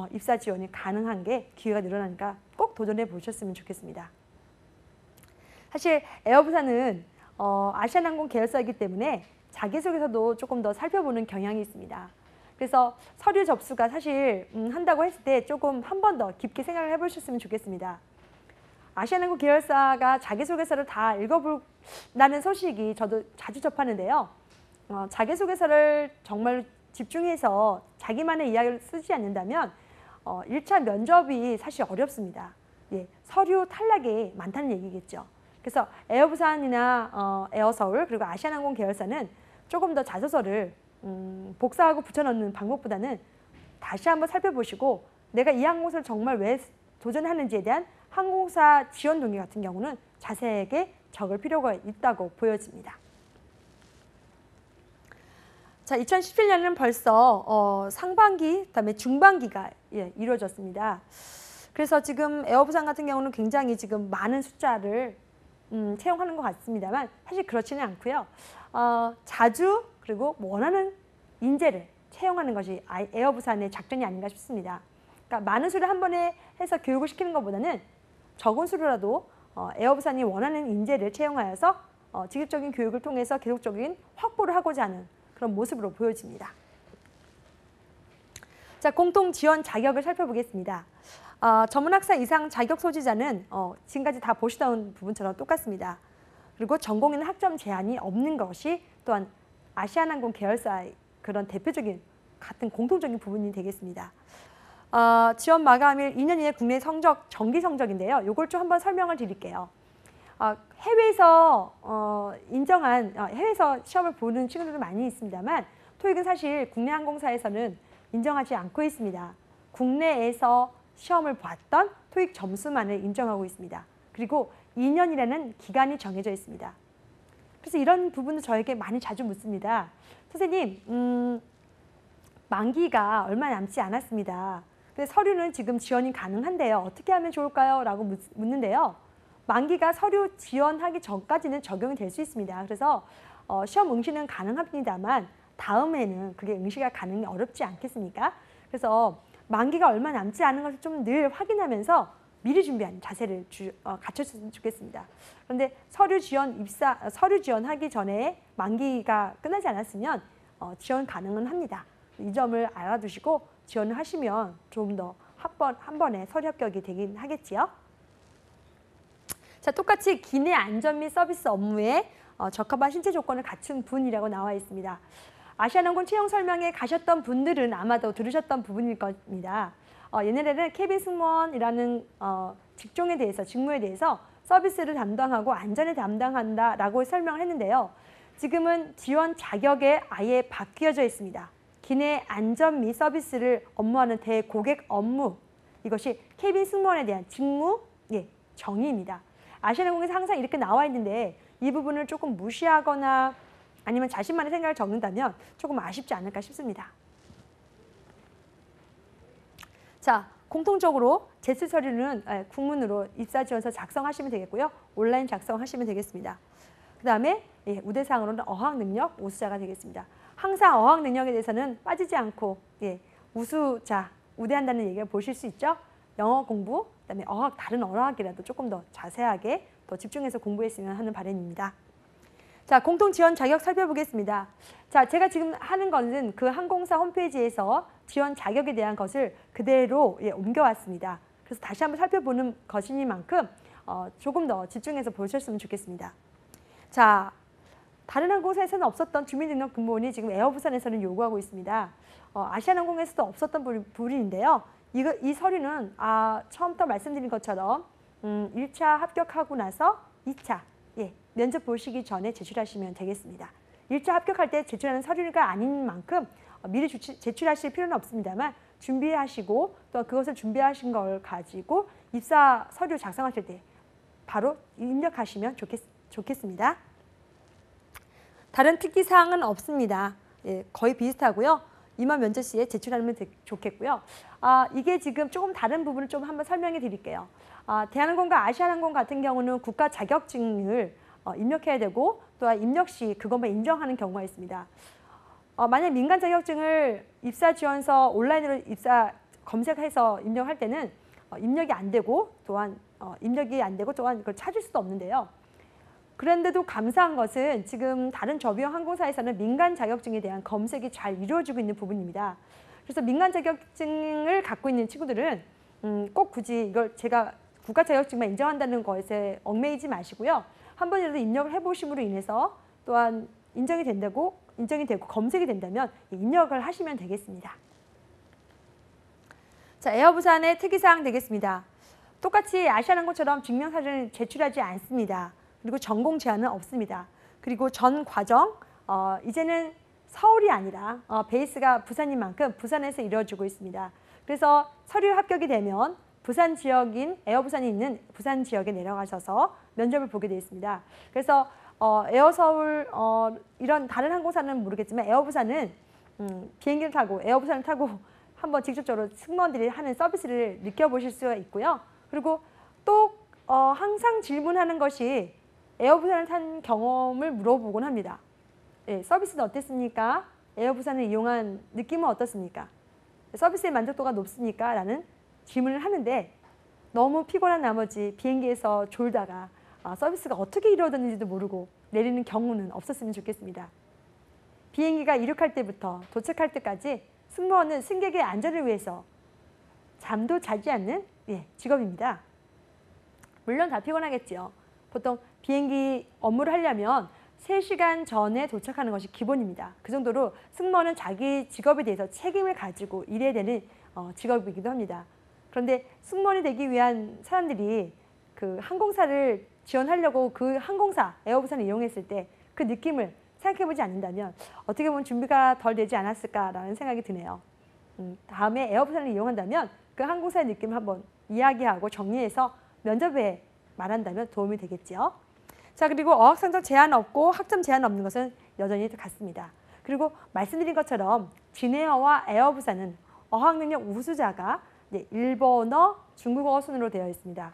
입사 지원이 가능한 게 기회가 늘어나니까 꼭 도전해 보셨으면 좋겠습니다. 사실 에어부산은 아시아나항공 계열사이기 때문에 자기소개서도 조금 더 살펴보는 경향이 있습니다. 그래서 서류 접수가 사실 한다고 했을 때 조금 한 번 더 깊게 생각을 해보셨으면 좋겠습니다. 아시아나항공 계열사가 자기소개서를 다 읽어본다는 소식이 저도 자주 접하는데요. 자기소개서를 정말 집중해서 자기만의 이야기를 쓰지 않는다면 1차 면접이 사실 어렵습니다. 예, 서류 탈락이 많다는 얘기겠죠. 그래서 에어부산이나 에어서울 그리고 아시아나항공 계열사는 조금 더 자소서를 복사하고 붙여넣는 방법보다는 다시 한번 살펴보시고 내가 이 항공사를 정말 왜 도전하는지에 대한 항공사 지원 동기 같은 경우는 자세하게 적을 필요가 있다고 보여집니다. 자, 2017년은 벌써 상반기, 그다음에 중반기가 이루어졌습니다. 그래서 지금 에어부산 같은 경우는 굉장히 지금 많은 숫자를 채용하는 것 같습니다만 사실 그렇지는 않고요. 자주 그리고 원하는 인재를 채용하는 것이 에어부산의 작전이 아닌가 싶습니다. 그러니까 많은 수를 한 번에 해서 교육을 시키는 것보다는 적은 수로라도 에어부산이 원하는 인재를 채용하여서 직접적인 교육을 통해서 계속적인 확보를 하고자 하는 그런 모습으로 보여집니다. 자, 공통 지원 자격을 살펴보겠습니다. 전문학사 이상 자격 소지자는 지금까지 다 보시던 부분처럼 똑같습니다. 그리고 전공에는 학점 제한이 없는 것이 또한 아시아나항공 계열사의 그런 대표적인 같은 공통적인 부분이 되겠습니다. 지원 마감일 2년 이내 국내 성적, 정기 성적인데요. 이걸 좀 한번 설명을 드릴게요. 해외에서 인정한 해외에서 시험을 보는 친구들도 많이 있습니다만 토익은 사실 국내 항공사에서는 인정하지 않고 있습니다. 국내에서 시험을 봤던 토익 점수만을 인정하고 있습니다. 그리고 2년이라는 기간이 정해져 있습니다. 그래서 이런 부분도 저에게 많이 자주 묻습니다. 선생님, 만기가 얼마 남지 않았습니다. 근데 서류는 지금 지원이 가능한데요. 어떻게 하면 좋을까요? 라고 묻는데요. 만기가 서류 지원하기 전까지는 적용이 될 수 있습니다. 그래서 시험 응시는 가능합니다만 다음에는 그게 응시가 가능이 어렵지 않겠습니까? 그래서 만기가 얼마 남지 않은 것을 좀 늘 확인하면서 미리 준비한 자세를 갖췄으면 좋겠습니다. 그런데 서류 지원하기 전에 만기가 끝나지 않았으면 지원 가능은 합니다. 이 점을 알아두시고 지원을 하시면 좀 더 한 번에 서류 합격이 되긴 하겠지요. 자, 똑같이 기내 안전 및 서비스 업무에 적합한 신체 조건을 갖춘 분이라고 나와 있습니다. 아시아나항공 채용 설명에 가셨던 분들은 아마도 들으셨던 부분일 겁니다. 옛날에는 캐빈 승무원이라는 직종에 대해서, 직무에 대해서 서비스를 담당하고 안전을 담당한다라고 설명을 했는데요. 지금은 지원 자격에 아예 바뀌어져 있습니다. 기내 안전 및 서비스를 업무하는 대고객 업무, 이것이 케빈 승무원에 대한 직무 정의입니다. 아시아나항공에서 항상 이렇게 나와 있는데 이 부분을 조금 무시하거나 아니면 자신만의 생각을 적는다면 조금 아쉽지 않을까 싶습니다. 자, 공통적으로 제출 서류는 국문으로 입사지원서 작성하시면 되겠고요. 온라인 작성하시면 되겠습니다. 그 다음에 우대사항으로는 어학능력 우수자가 되겠습니다. 항상 어학능력에 대해서는 빠지지 않고 우수자, 우대한다는 얘기를 보실 수 있죠. 영어 공부, 그다음에 어학, 다른 어학이라도 조금 더 자세하게 더 집중해서 공부했으면 하는 바람입니다. 자, 공통 지원 자격 살펴보겠습니다. 자, 제가 지금 하는 것은 그 항공사 홈페이지에서 지원 자격에 대한 것을 그대로 옮겨왔습니다. 그래서 다시 한번 살펴보는 것이니만큼 조금 더 집중해서 보셨으면 좋겠습니다. 자, 다른 항공사에서는 없었던 주민등록 근무원이 지금 에어부산에서는 요구하고 있습니다. 아시아나항공에서도 없었던 부분인데요. 이 서류는 처음부터 말씀드린 것처럼 1차 합격하고 나서 2차 면접 보시기 전에 제출하시면 되겠습니다. 1차 합격할 때 제출하는 서류가 아닌 만큼 미리 제출하실 필요는 없습니다만 준비하시고 또 그것을 준비하신 걸 가지고 입사 서류 작성하실 때 바로 입력하시면 좋겠습니다. 다른 특기사항은 없습니다. 거의 비슷하고요. 임원 면접 시에 제출하면 좋겠고요. 이게 지금 조금 다른 부분을 좀 한번 설명해 드릴게요. 대한항공과 아시아나항공 같은 경우는 국가 자격증을 입력해야 되고 또한 입력 시 그것만 인정하는 경우가 있습니다. 만약 민간 자격증을 입사 지원서 온라인으로 입사 검색해서 입력할 때는 입력이 안 되고 또한 그걸 찾을 수도 없는데요. 그런데도 감사한 것은 지금 다른 저비용 항공사에서는 민간 자격증에 대한 검색이 잘 이루어지고 있는 부분입니다. 그래서 민간 자격증을 갖고 있는 친구들은 꼭 굳이 이걸 제가 국가 자격증만 인정한다는 것에 얽매이지 마시고요. 한 번이라도 입력을 해보심으로 인해서 또한 인정이 되고 검색이 된다면 입력을 하시면 되겠습니다. 자, 에어부산의 특이사항 되겠습니다. 똑같이 아시아나항공처럼 증명사진을 제출하지 않습니다. 그리고 전공 제한은 없습니다. 그리고 전 과정, 이제는 서울이 아니라 베이스가 부산인 만큼 부산에서 이루어지고 있습니다. 그래서 서류 합격이 되면 부산 지역인 에어부산이 있는 부산 지역에 내려가셔서 면접을 보게 되어 있습니다. 그래서 에어서울 이런 다른 항공사는 모르겠지만 에어부산은 비행기를 타고 에어부산을 타고 한번 직접적으로 승무원들이 하는 서비스를 느껴보실 수가 있고요. 그리고 또 항상 질문하는 것이 에어부산을 탄 경험을 물어보곤 합니다. 서비스는 어땠습니까? 에어부산을 이용한 느낌은 어떻습니까? 서비스의 만족도가 높습니까? 라는 질문을 하는데 너무 피곤한 나머지 비행기에서 졸다가 서비스가 어떻게 이루어졌는지도 모르고 내리는 경우는 없었으면 좋겠습니다. 비행기가 이륙할 때부터 도착할 때까지 승무원은 승객의 안전을 위해서 잠도 자지 않는 직업입니다. 물론 다 피곤하겠지요. 보통 비행기 업무를 하려면 3시간 전에 도착하는 것이 기본입니다. 그 정도로 승무원은 자기 직업에 대해서 책임을 가지고 일해야 되는 직업이기도 합니다. 그런데 승무원이 되기 위한 사람들이 그 항공사를 지원하려고 그 항공사 에어부산을 이용했을 때 그 느낌을 생각해보지 않는다면 어떻게 보면 준비가 덜 되지 않았을까라는 생각이 드네요. 다음에 에어부산을 이용한다면 그 항공사의 느낌을 한번 이야기하고 정리해서 면접에 말한다면 도움이 되겠죠. 자, 그리고 어학성적 제한 없고 학점 제한 없는 것은 여전히 같습니다. 그리고 말씀드린 것처럼 진에어와 에어부산은 어학능력 우수자가 일본어, 중국어 순으로 되어 있습니다.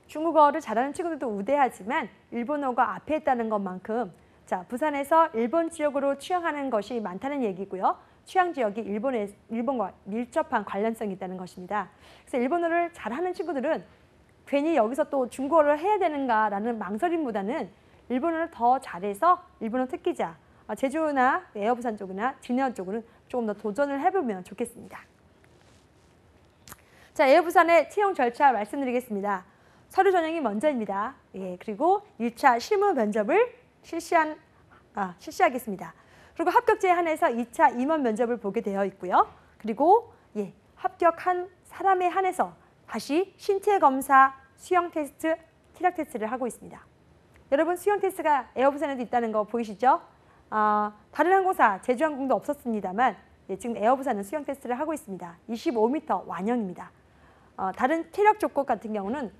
중국어를 잘하는 친구들도 우대하지만 일본어가 앞에 있다는 것만큼 자, 부산에서 일본 지역으로 취향하는 것이 많다는 얘기고요. 취향 지역이 일본과 밀접한 관련성이 있다는 것입니다. 그래서 일본어를 잘하는 친구들은 괜히 여기서 또 중국어를 해야 되는가라는 망설임보다는 일본어를 더 잘해서 일본어 특기자, 제주나 에어부산 쪽이나 진에어 쪽으로는 조금 더 도전을 해보면 좋겠습니다. 자, 에어부산의 채용 절차 말씀드리겠습니다. 서류 전형이 먼저입니다. 그리고 1차 실무 면접을 실시하겠습니다. 그리고 합격자에 한해서 2차 임원 면접을 보게 되어 있고요. 그리고 합격한 사람에 한해서 다시 신체 검사, 수영 테스트, 티락 테스트를 하고 있습니다. 여러분 수영 테스트가 에어부산에도 있다는 거 보이시죠? 다른 항공사, 제주항공도 없었습니다만 예, 지금 에어부산은 수영 테스트를 하고 있습니다. 25m 완영입니다. 다른 체력 조건 같은 경우는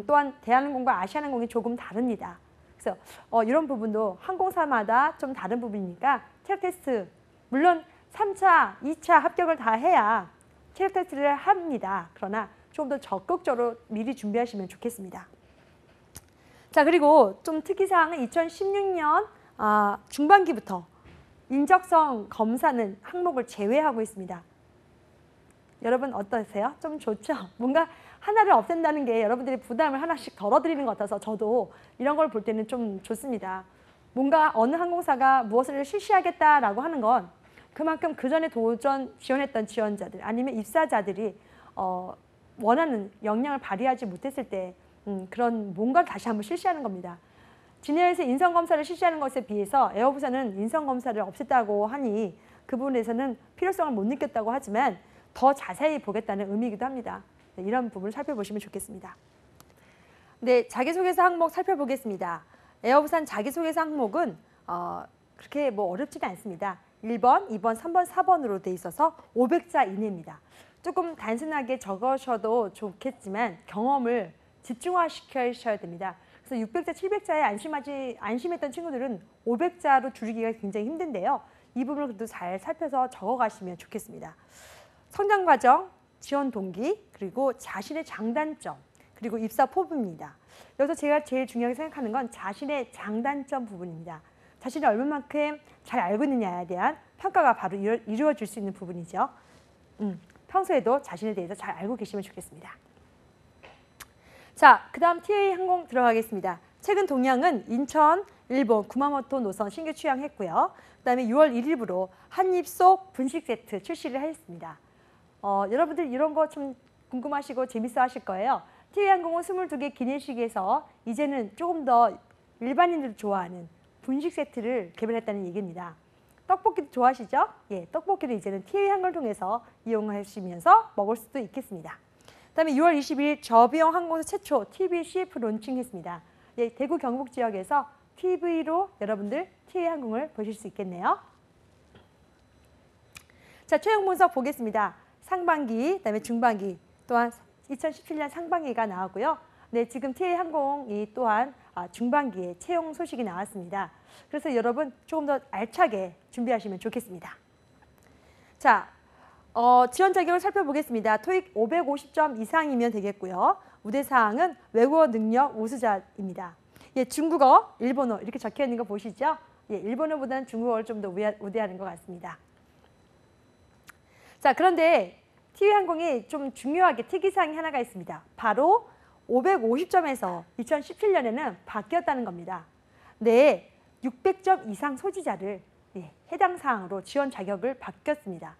또한 대한항공과 아시아항공이 조금 다릅니다. 그래서 이런 부분도 항공사마다 좀 다른 부분이니까 체력 테스트, 물론 3차, 2차 합격을 다 해야 체력 테스트를 합니다. 그러나 좀 더 적극적으로 미리 준비하시면 좋겠습니다. 자, 그리고 좀 특이사항은 2016년 중반기부터 인적성 검사는 항목을 제외하고 있습니다. 여러분 어떠세요? 좀 좋죠? 뭔가 하나를 없앤다는 게 여러분들이 부담을 하나씩 덜어드리는 것 같아서 저도 이런 걸 볼 때는 좀 좋습니다. 뭔가 어느 항공사가 무엇을 실시하겠다라고 하는 건 그만큼 그전에 도전 지원했던 지원자들 아니면 입사자들이 원하는 역량을 발휘하지 못했을 때 그런 뭔가를 다시 한번 실시하는 겁니다. 진해에서 인성검사를 실시하는 것에 비해서 에어부산은 인성검사를 없앴다고 하니 그 부분에서는 필요성을 못 느꼈다고 하지만 더 자세히 보겠다는 의미이기도 합니다. 네, 이런 부분을 살펴보시면 좋겠습니다. 네, 자기소개서 항목 살펴보겠습니다. 에어부산 자기소개서 항목은 그렇게 뭐 어렵지는 않습니다. 1번, 2번, 3번, 4번으로 돼 있어서 500자 이내입니다. 조금 단순하게 적으셔도 좋겠지만 경험을 집중화시켜야 됩니다. 그래서 600자, 700자에 안심했던 친구들은 500자로 줄이기가 굉장히 힘든데요. 이 부분을 그래도 잘 살펴서 적어가시면 좋겠습니다. 성장 과정, 지원 동기, 그리고 자신의 장단점, 그리고 입사 포부입니다. 여기서 제가 제일 중요하게 생각하는 건 자신의 장단점 부분입니다. 자신이 얼마만큼 잘 알고 있느냐에 대한 평가가 바로 이루어질 수 있는 부분이죠. 평소에도 자신에 대해서 잘 알고 계시면 좋겠습니다. 자, 그 다음 TA 항공 들어가겠습니다. 최근 동향은 인천, 일본, 구마모토 노선 신규 취항했고요. 그 다음에 6월 1일부로 한입속 분식 세트 출시를 했습니다. 여러분들 이런 거 좀 궁금하시고 재밌어 하실 거예요. TA 항공은 22개 기내식에서 이제는 조금 더 일반인들이 좋아하는 분식 세트를 개발했다는 얘기입니다. 떡볶이도 좋아하시죠? 예, 떡볶이를 이제는 TA 항공을 통해서 이용하시면서 먹을 수도 있겠습니다. 그다음에 6월 22일 저비용 항공사 최초 TV CF 론칭했습니다. 예, 대구 경북 지역에서 TV로 여러분들 TA 항공을 보실 수 있겠네요. 자, 채용 분석 보겠습니다. 상반기, 그다음에 중반기, 또한 2017년 상반기가 나왔고요. 네, 지금 TA 항공이 또한 중반기에 채용 소식이 나왔습니다. 그래서 여러분 조금 더 알차게 준비하시면 좋겠습니다. 자, 지원 자격을 살펴보겠습니다. 토익 550점 이상이면 되겠고요. 우대사항은 외국어 능력 우수자입니다. 예, 중국어, 일본어 이렇게 적혀 있는 거 보시죠? 예, 일본어보다는 중국어를 좀 더 우대하는 것 같습니다. 자, 그런데 TV항공이 좀 중요하게 특이사항이 하나가 있습니다. 바로 550점에서 2017년에는 바뀌었다는 겁니다. 네, 600점 이상 소지자를 해당 사항으로 지원 자격을 바뀌었습니다.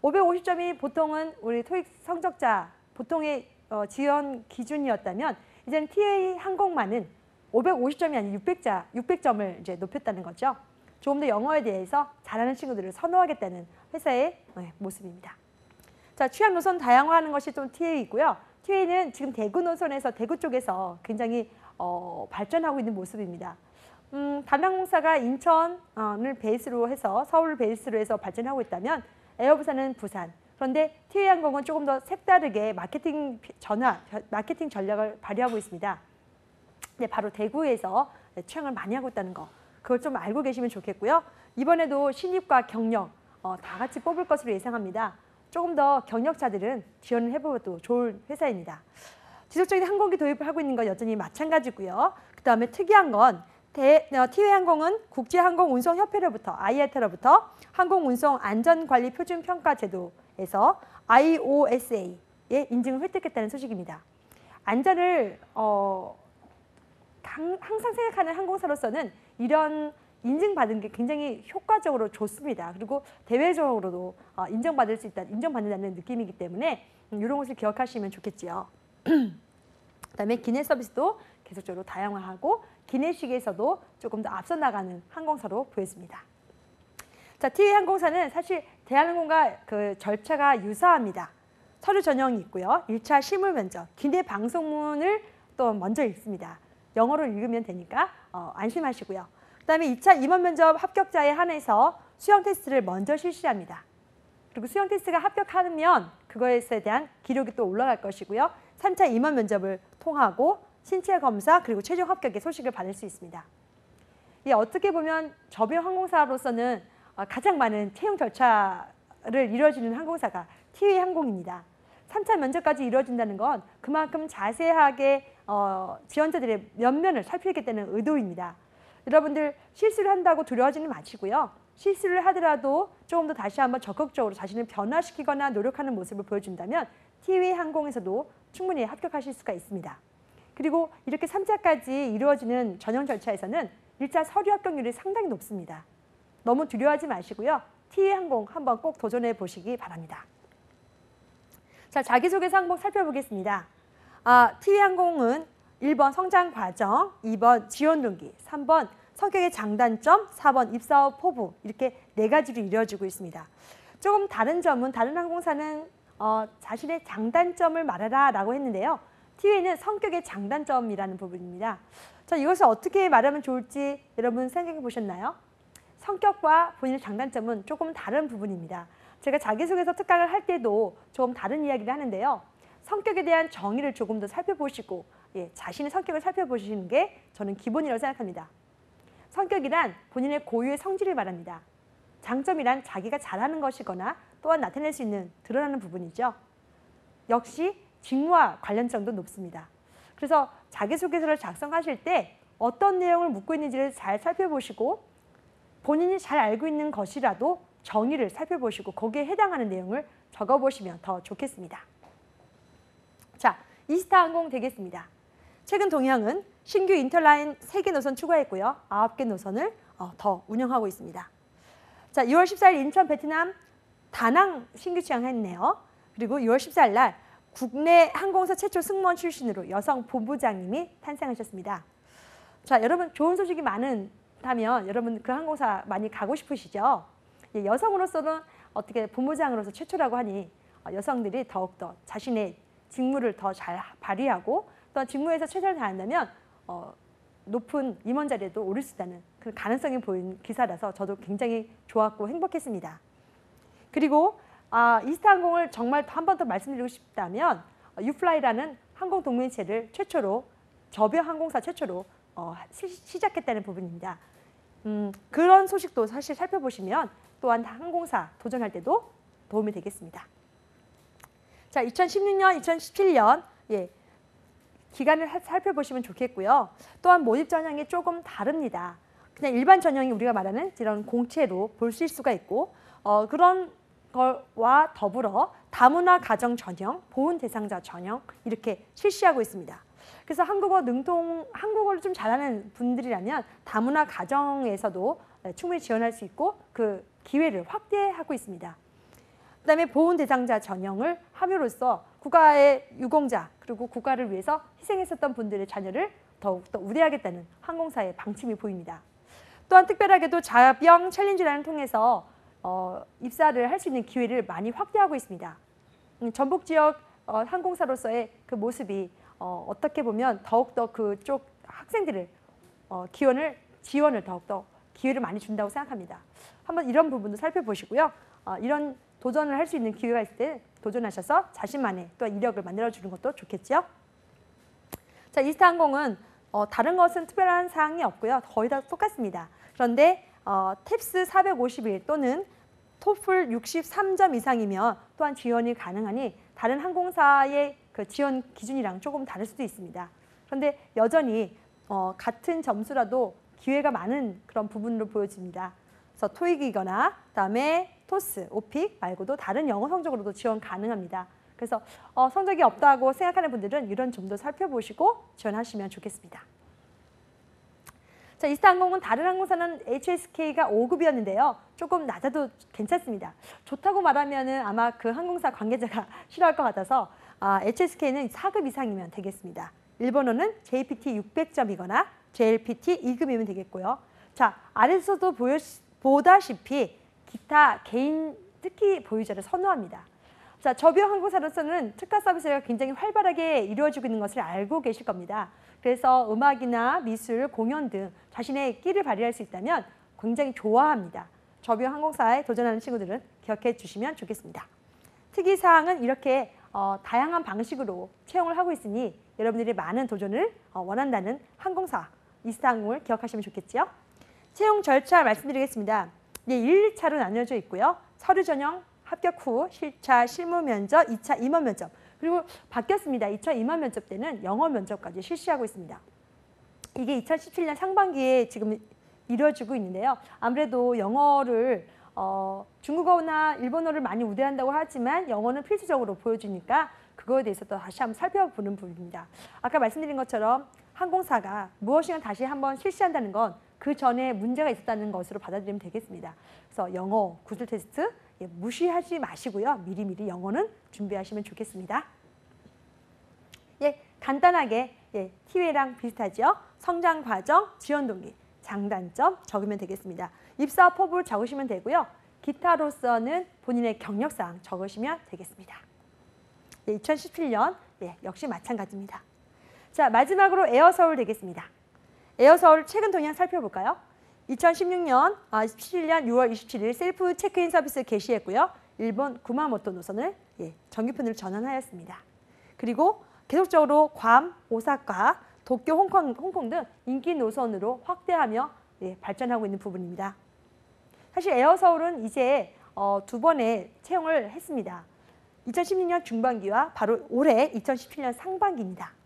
550점이 보통은 우리 토익 성적자 보통의 지원 기준이었다면 이제는 TA 항공만은 550점이 아닌 600점을 이제 높였다는 거죠. 조금 더 영어에 대해서 잘하는 친구들을 선호하겠다는 회사의 모습입니다. 자, 취향 노선 다양화하는 것이 좀 TA이고요. TA는 지금 대구 노선에서 대구 쪽에서 굉장히 발전하고 있는 모습입니다. 다른 항공사가 인천을 베이스로 해서 서울을 베이스로 해서 발전하고 있다면 에어부산은 부산. 그런데 TA 항공은 조금 더 색다르게 마케팅 전략을 발휘하고 있습니다. 네, 바로 대구에서 취향을 많이 하고 있다는 거. 그걸 좀 알고 계시면 좋겠고요. 이번에도 신입과 경력 다 같이 뽑을 것으로 예상합니다. 조금 더 경력자들은 지원을 해보도 좋은 회사입니다. 지속적인 항공기 도입을 하고 있는 건 여전히 마찬가지고요. 그 다음에 특이한 건 TA항공은 국제항공운송협회로부터 IATA로부터 항공운송안전관리표준평가제도에서 IOSA의 인증을 획득했다는 소식입니다. 안전을 항상 생각하는 항공사로서는 이런 인증받은 게 굉장히 효과적으로 좋습니다. 그리고 대외적으로도 인정받는다는 느낌이기 때문에 이런 것을 기억하시면 좋겠지요. 그다음에 기내 서비스도 계속적으로 다양화하고 기내식에서도 조금 더 앞서 나가는 항공사로 보였습니다. 자, TA 항공사는 사실 대한항공과 그 절차가 유사합니다. 서류 전형이 있고요. 1차 실물 면접, 기내 방송문을 또 먼저 읽습니다. 영어로 읽으면 되니까 안심하시고요. 그다음에 2차 임원 면접 합격자에 한해서 수영 테스트를 먼저 실시합니다. 그리고 수영 테스트가 합격하면 그거에 대한 기록이 또 올라갈 것이고요. 3차 임원 면접을 통하고 신체 검사 그리고 최종 합격의 소식을 받을 수 있습니다. 어떻게 보면 저비용 항공사로서는 가장 많은 채용 절차를 이루어지는 항공사가 티웨이 항공입니다. 3차 면접까지 이루어진다는 건 그만큼 자세하게 지원자들의 면면을 살피겠다는 의도입니다. 여러분들 실수를 한다고 두려워하지는 마시고요. 실수를 하더라도 조금 더 다시 한번 적극적으로 자신을 변화시키거나 노력하는 모습을 보여준다면 티웨이 항공에서도 충분히 합격하실 수가 있습니다. 그리고 이렇게 3차까지 이루어지는 전형 절차에서는 1차 서류 합격률이 상당히 높습니다. 너무 두려워하지 마시고요. 티웨이 항공 한번 꼭 도전해 보시기 바랍니다. 자, 자기소개서 항목 살펴보겠습니다. 티웨이 항공은 1번 성장 과정, 2번 지원 동기, 3번 성격의 장단점, 4번 입사 후 포부 이렇게 4가지로 이루어지고 있습니다. 조금 다른 점은 다른 항공사는 자신의 장단점을 말하라 라고 했는데요. 티웨이는 성격의 장단점이라는 부분입니다. 자, 이것을 어떻게 말하면 좋을지 여러분 생각해 보셨나요? 성격과 본인의 장단점은 조금 다른 부분입니다. 제가 자기소개서 특강을 할 때도 조금 다른 이야기를 하는데요. 성격에 대한 정의를 조금 더 살펴보시고 자신의 성격을 살펴보시는 게 저는 기본이라고 생각합니다. 성격이란 본인의 고유의 성질을 말합니다. 장점이란 자기가 잘하는 것이거나 또한 나타낼 수 있는 드러나는 부분이죠. 역시 직무와 관련성도 높습니다. 그래서 자기소개서를 작성하실 때 어떤 내용을 묻고 있는지를 잘 살펴보시고 본인이 잘 알고 있는 것이라도 정의를 살펴보시고 거기에 해당하는 내용을 적어보시면 더 좋겠습니다. 자, 이스타 항공 되겠습니다. 최근 동향은 신규 인터라인 3개 노선 추가했고요. 9개 노선을 더 운영하고 있습니다. 자, 2월 14일 인천 베트남 다낭 신규 취항했네요. 그리고 6월 14일 날 국내 항공사 최초 승무원 출신으로 여성 본부장님이 탄생하셨습니다. 자, 여러분 좋은 소식이 많다면 여러분 그 항공사 많이 가고 싶으시죠? 여성으로서는 어떻게 본부장으로서 최초라고 하니 여성들이 더욱더 자신의 직무를 더 잘 발휘하고 또 직무에서 최선을 다한다면 높은 임원 자리에도 오를 수 있다는 그 가능성이 보인 기사라서 저도 굉장히 좋았고 행복했습니다. 그리고 이스타항공을 정말 한 번 더 말씀드리고 싶다면 유플라이라는 항공 동맹체를 최초로 저비용 항공사 최초로 시작했다는 부분입니다. 그런 소식도 사실 살펴보시면 또한 항공사 도전할 때도 도움이 되겠습니다. 자, 2016년, 2017년 기간을 살펴보시면 좋겠고요. 또한 모집 전형이 조금 다릅니다. 그냥 일반 전형이 우리가 말하는 이런 공채로 볼 수가 있고 그런 것과 더불어 다문화 가정 전형, 보훈 대상자 전형 이렇게 실시하고 있습니다. 그래서 한국어를 좀 잘하는 분들이라면 다문화 가정에서도 충분히 지원할 수 있고 그 기회를 확대하고 있습니다. 그다음에 보훈 대상자 전형을 함으로써 국가의 유공자 그리고 국가를 위해서 희생했었던 분들의 자녀를 더욱더 우대하겠다는 항공사의 방침이 보입니다. 또한 특별하게도 자병 챌린지라는 통해서 입사를 할 수 있는 기회를 많이 확대하고 있습니다. 전북 지역 항공사로서의 그 모습이 어떻게 보면 더욱더 그쪽 학생들을 지원을 더욱더 기회를 많이 준다고 생각합니다. 한번 이런 부분도 살펴보시고요. 이런 도전을 할 수 있는 기회가 있을 때 도전하셔서 자신만의 또 이력을 만들어주는 것도 좋겠죠. 자, 이스타항공은 다른 것은 특별한 사항이 없고요. 거의 다 똑같습니다. 그런데 탭스 451 또는 토플 63점 이상이면 또한 지원이 가능하니 다른 항공사의 그 지원 기준이랑 조금 다를 수도 있습니다. 그런데 여전히 같은 점수라도 기회가 많은 그런 부분으로 보여집니다. 그래서 토익이거나 그다음에 토스, 오픽 말고도 다른 영어 성적으로도 지원 가능합니다. 그래서 성적이 없다고 생각하는 분들은 이런 점도 살펴보시고 지원하시면 좋겠습니다. 자, 이스타항공은 다른 항공사는 HSK가 5급이었는데요. 조금 낮아도 괜찮습니다. 좋다고 말하면 아마 그 항공사 관계자가 싫어할 것 같아서 HSK는 4급 이상이면 되겠습니다. 일본어는 JPT 600점이거나 JLPT 2급이면 되겠고요. 자, 아래서도 보다시피 기타 개인 특기 보유자를 선호합니다. 자, 저비용 항공사로서는 특가 서비스가 굉장히 활발하게 이루어지고 있는 것을 알고 계실 겁니다. 그래서 음악이나 미술, 공연 등 자신의 끼를 발휘할 수 있다면 굉장히 좋아합니다. 저비용 항공사에 도전하는 친구들은 기억해 주시면 좋겠습니다. 특이사항은 이렇게 다양한 방식으로 채용을 하고 있으니 여러분들이 많은 도전을 원한다는 항공사 이스타항공을 기억하시면 좋겠죠. 채용 절차 말씀드리겠습니다. 1, 2차로 나뉘어져 있고요. 서류 전형, 합격 후 실차, 실무 면접, 2차 임원 면접. 그리고 바뀌었습니다. 2차 임원 면접 때는 영어 면접까지 실시하고 있습니다. 이게 2017년 상반기에 지금 이루어지고 있는데요. 아무래도 영어를 중국어나 일본어를 많이 우대한다고 하지만 영어는 필수적으로 보여주니까 그거에 대해서 또 다시 한번 살펴보는 부분입니다. 아까 말씀드린 것처럼 항공사가 무엇이든 다시 한번 실시한다는 건 그 전에 문제가 있었다는 것으로 받아들이면 되겠습니다. 그래서 영어 구술 테스트 무시하지 마시고요. 미리미리 영어는 준비하시면 좋겠습니다. 간단하게 TUA랑 비슷하죠. 성장 과정, 지원 동기, 장단점 적으면 되겠습니다. 입사 포부를 적으시면 되고요. 기타로서는 본인의 경력사항 적으시면 되겠습니다. 2017년 역시 마찬가지입니다. 자, 마지막으로 에어서울 되겠습니다. 에어서울 최근 동향 살펴볼까요? 2017년 6월 27일 셀프 체크인 서비스 개시했고요. 일본 구마모토 노선을 정규편으로 전환하였습니다. 그리고 계속적으로 괌, 오사카, 도쿄, 홍콩 등 인기 노선으로 확대하며 발전하고 있는 부분입니다. 사실 에어서울은 이제 2번의 채용을 했습니다. 2016년 중반기와 바로 올해 2017년 상반기입니다.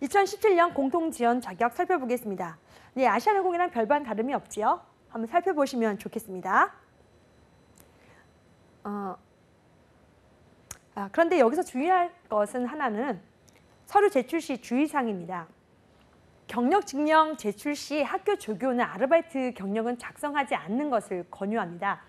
2017년 공통지원 자격 살펴보겠습니다. 아시아나항공이랑 별반 다름이 없지요. 한번 살펴보시면 좋겠습니다. 그런데 여기서 주의할 것은 하나는 서류 제출 시 주의사항입니다. 경력 증명 제출 시 학교 조교나 아르바이트 경력은 작성하지 않는 것을 권유합니다.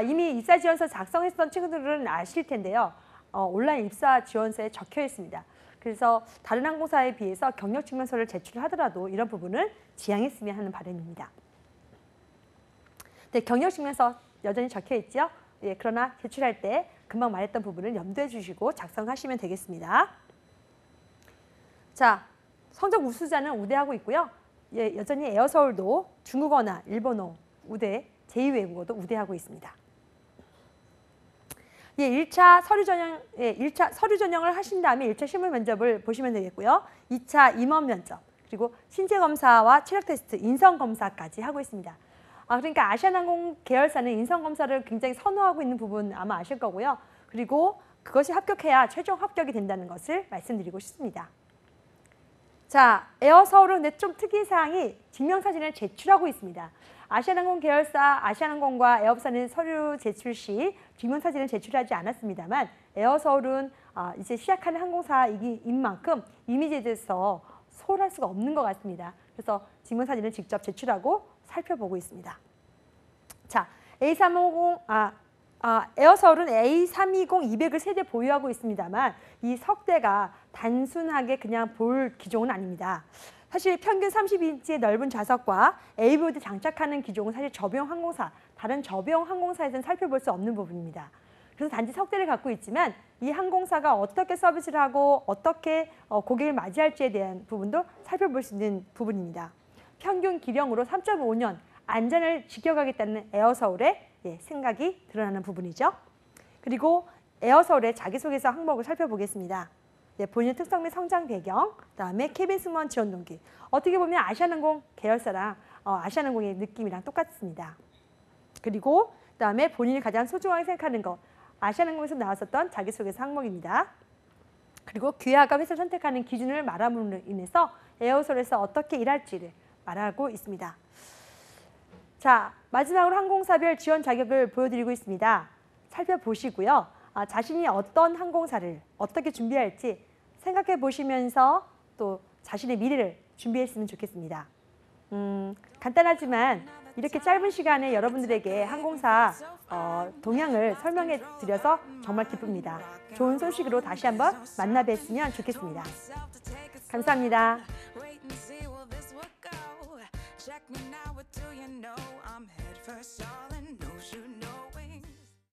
이미 입사 지원서 작성했던 친구들은 아실 텐데요. 온라인 입사 지원서에 적혀 있습니다. 그래서 다른 항공사에 비해서 경력 증명서를 제출하더라도 이런 부분을 지양했으면 하는 바람입니다. 경력 증명서 여전히 적혀 있죠. 그러나 제출할 때 금방 말했던 부분을 염두에 주시고 작성하시면 되겠습니다. 자, 성적 우수자는 우대하고 있고요. 여전히 에어서울도 중국어나 일본어 우대, 제2외국어도 우대하고 있습니다. 1차 서류 전형을 하신 다음에 1차 실무 면접을 보시면 되겠고요. 2차 임원 면접, 그리고 신체 검사와 체력 테스트, 인성 검사까지 하고 있습니다. 그러니까 아시아나항공 계열사는 인성 검사를 굉장히 선호하고 있는 부분 아마 아실 거고요. 그리고 그것이 합격해야 최종 합격이 된다는 것을 말씀드리고 싶습니다. 자, 에어서울은 좀 특이사항이 증명사진을 제출하고 있습니다. 아시아나항공 계열사 아시아나항공과 에어부산은 서류 제출 시 증명사진을 제출하지 않았습니다만 에어서울은 이제 시작하는 항공사인 만큼 이미지에 대해서 소홀할 수가 없는 것 같습니다. 그래서 증명사진을 직접 제출하고 살펴보고 있습니다. 자, 에어서울은 A320-200을 3대 보유하고 있습니다만 이 석대가 단순하게 그냥 볼 기종은 아닙니다. 사실 평균 32인치의 넓은 좌석과 A보드 장착하는 기종은 사실 저비용 항공사, 다른 저비용 항공사에서는 살펴볼 수 없는 부분입니다. 그래서 단지 석대를 갖고 있지만 이 항공사가 어떻게 서비스를 하고 어떻게 고객을 맞이할지에 대한 부분도 살펴볼 수 있는 부분입니다. 평균 기령으로 3.5년 안전을 지켜가겠다는 에어서울의 생각이 드러나는 부분이죠. 그리고 에어서울의 자기소개서 항목을 살펴보겠습니다. 본인의 특성 및 성장 배경, 그다음에 케빈 승무원 지원 동기. 어떻게 보면 아시아나항공 계열사랑 아시아나항공의 느낌이랑 똑같습니다. 그리고 그다음에 본인이 가장 소중하게 생각하는 것, 아시아나항공에서 나왔었던 자기소개서 항목입니다. 그리고 귀하가 회사를 선택하는 기준을 말함으로 인해서 에어서울에서 어떻게 일할지를 말하고 있습니다. 자, 마지막으로 항공사별 지원 자격을 보여드리고 있습니다. 살펴보시고요. 자신이 어떤 항공사를 어떻게 준비할지 생각해 보시면서 또 자신의 미래를 준비했으면 좋겠습니다. 간단하지만 이렇게 짧은 시간에 여러분들에게 항공사 동향을 설명해 드려서 정말 기쁩니다. 좋은 소식으로 다시 한번 만나 뵀으면 좋겠습니다. 감사합니다. Check me now, what do you know? I'm head first.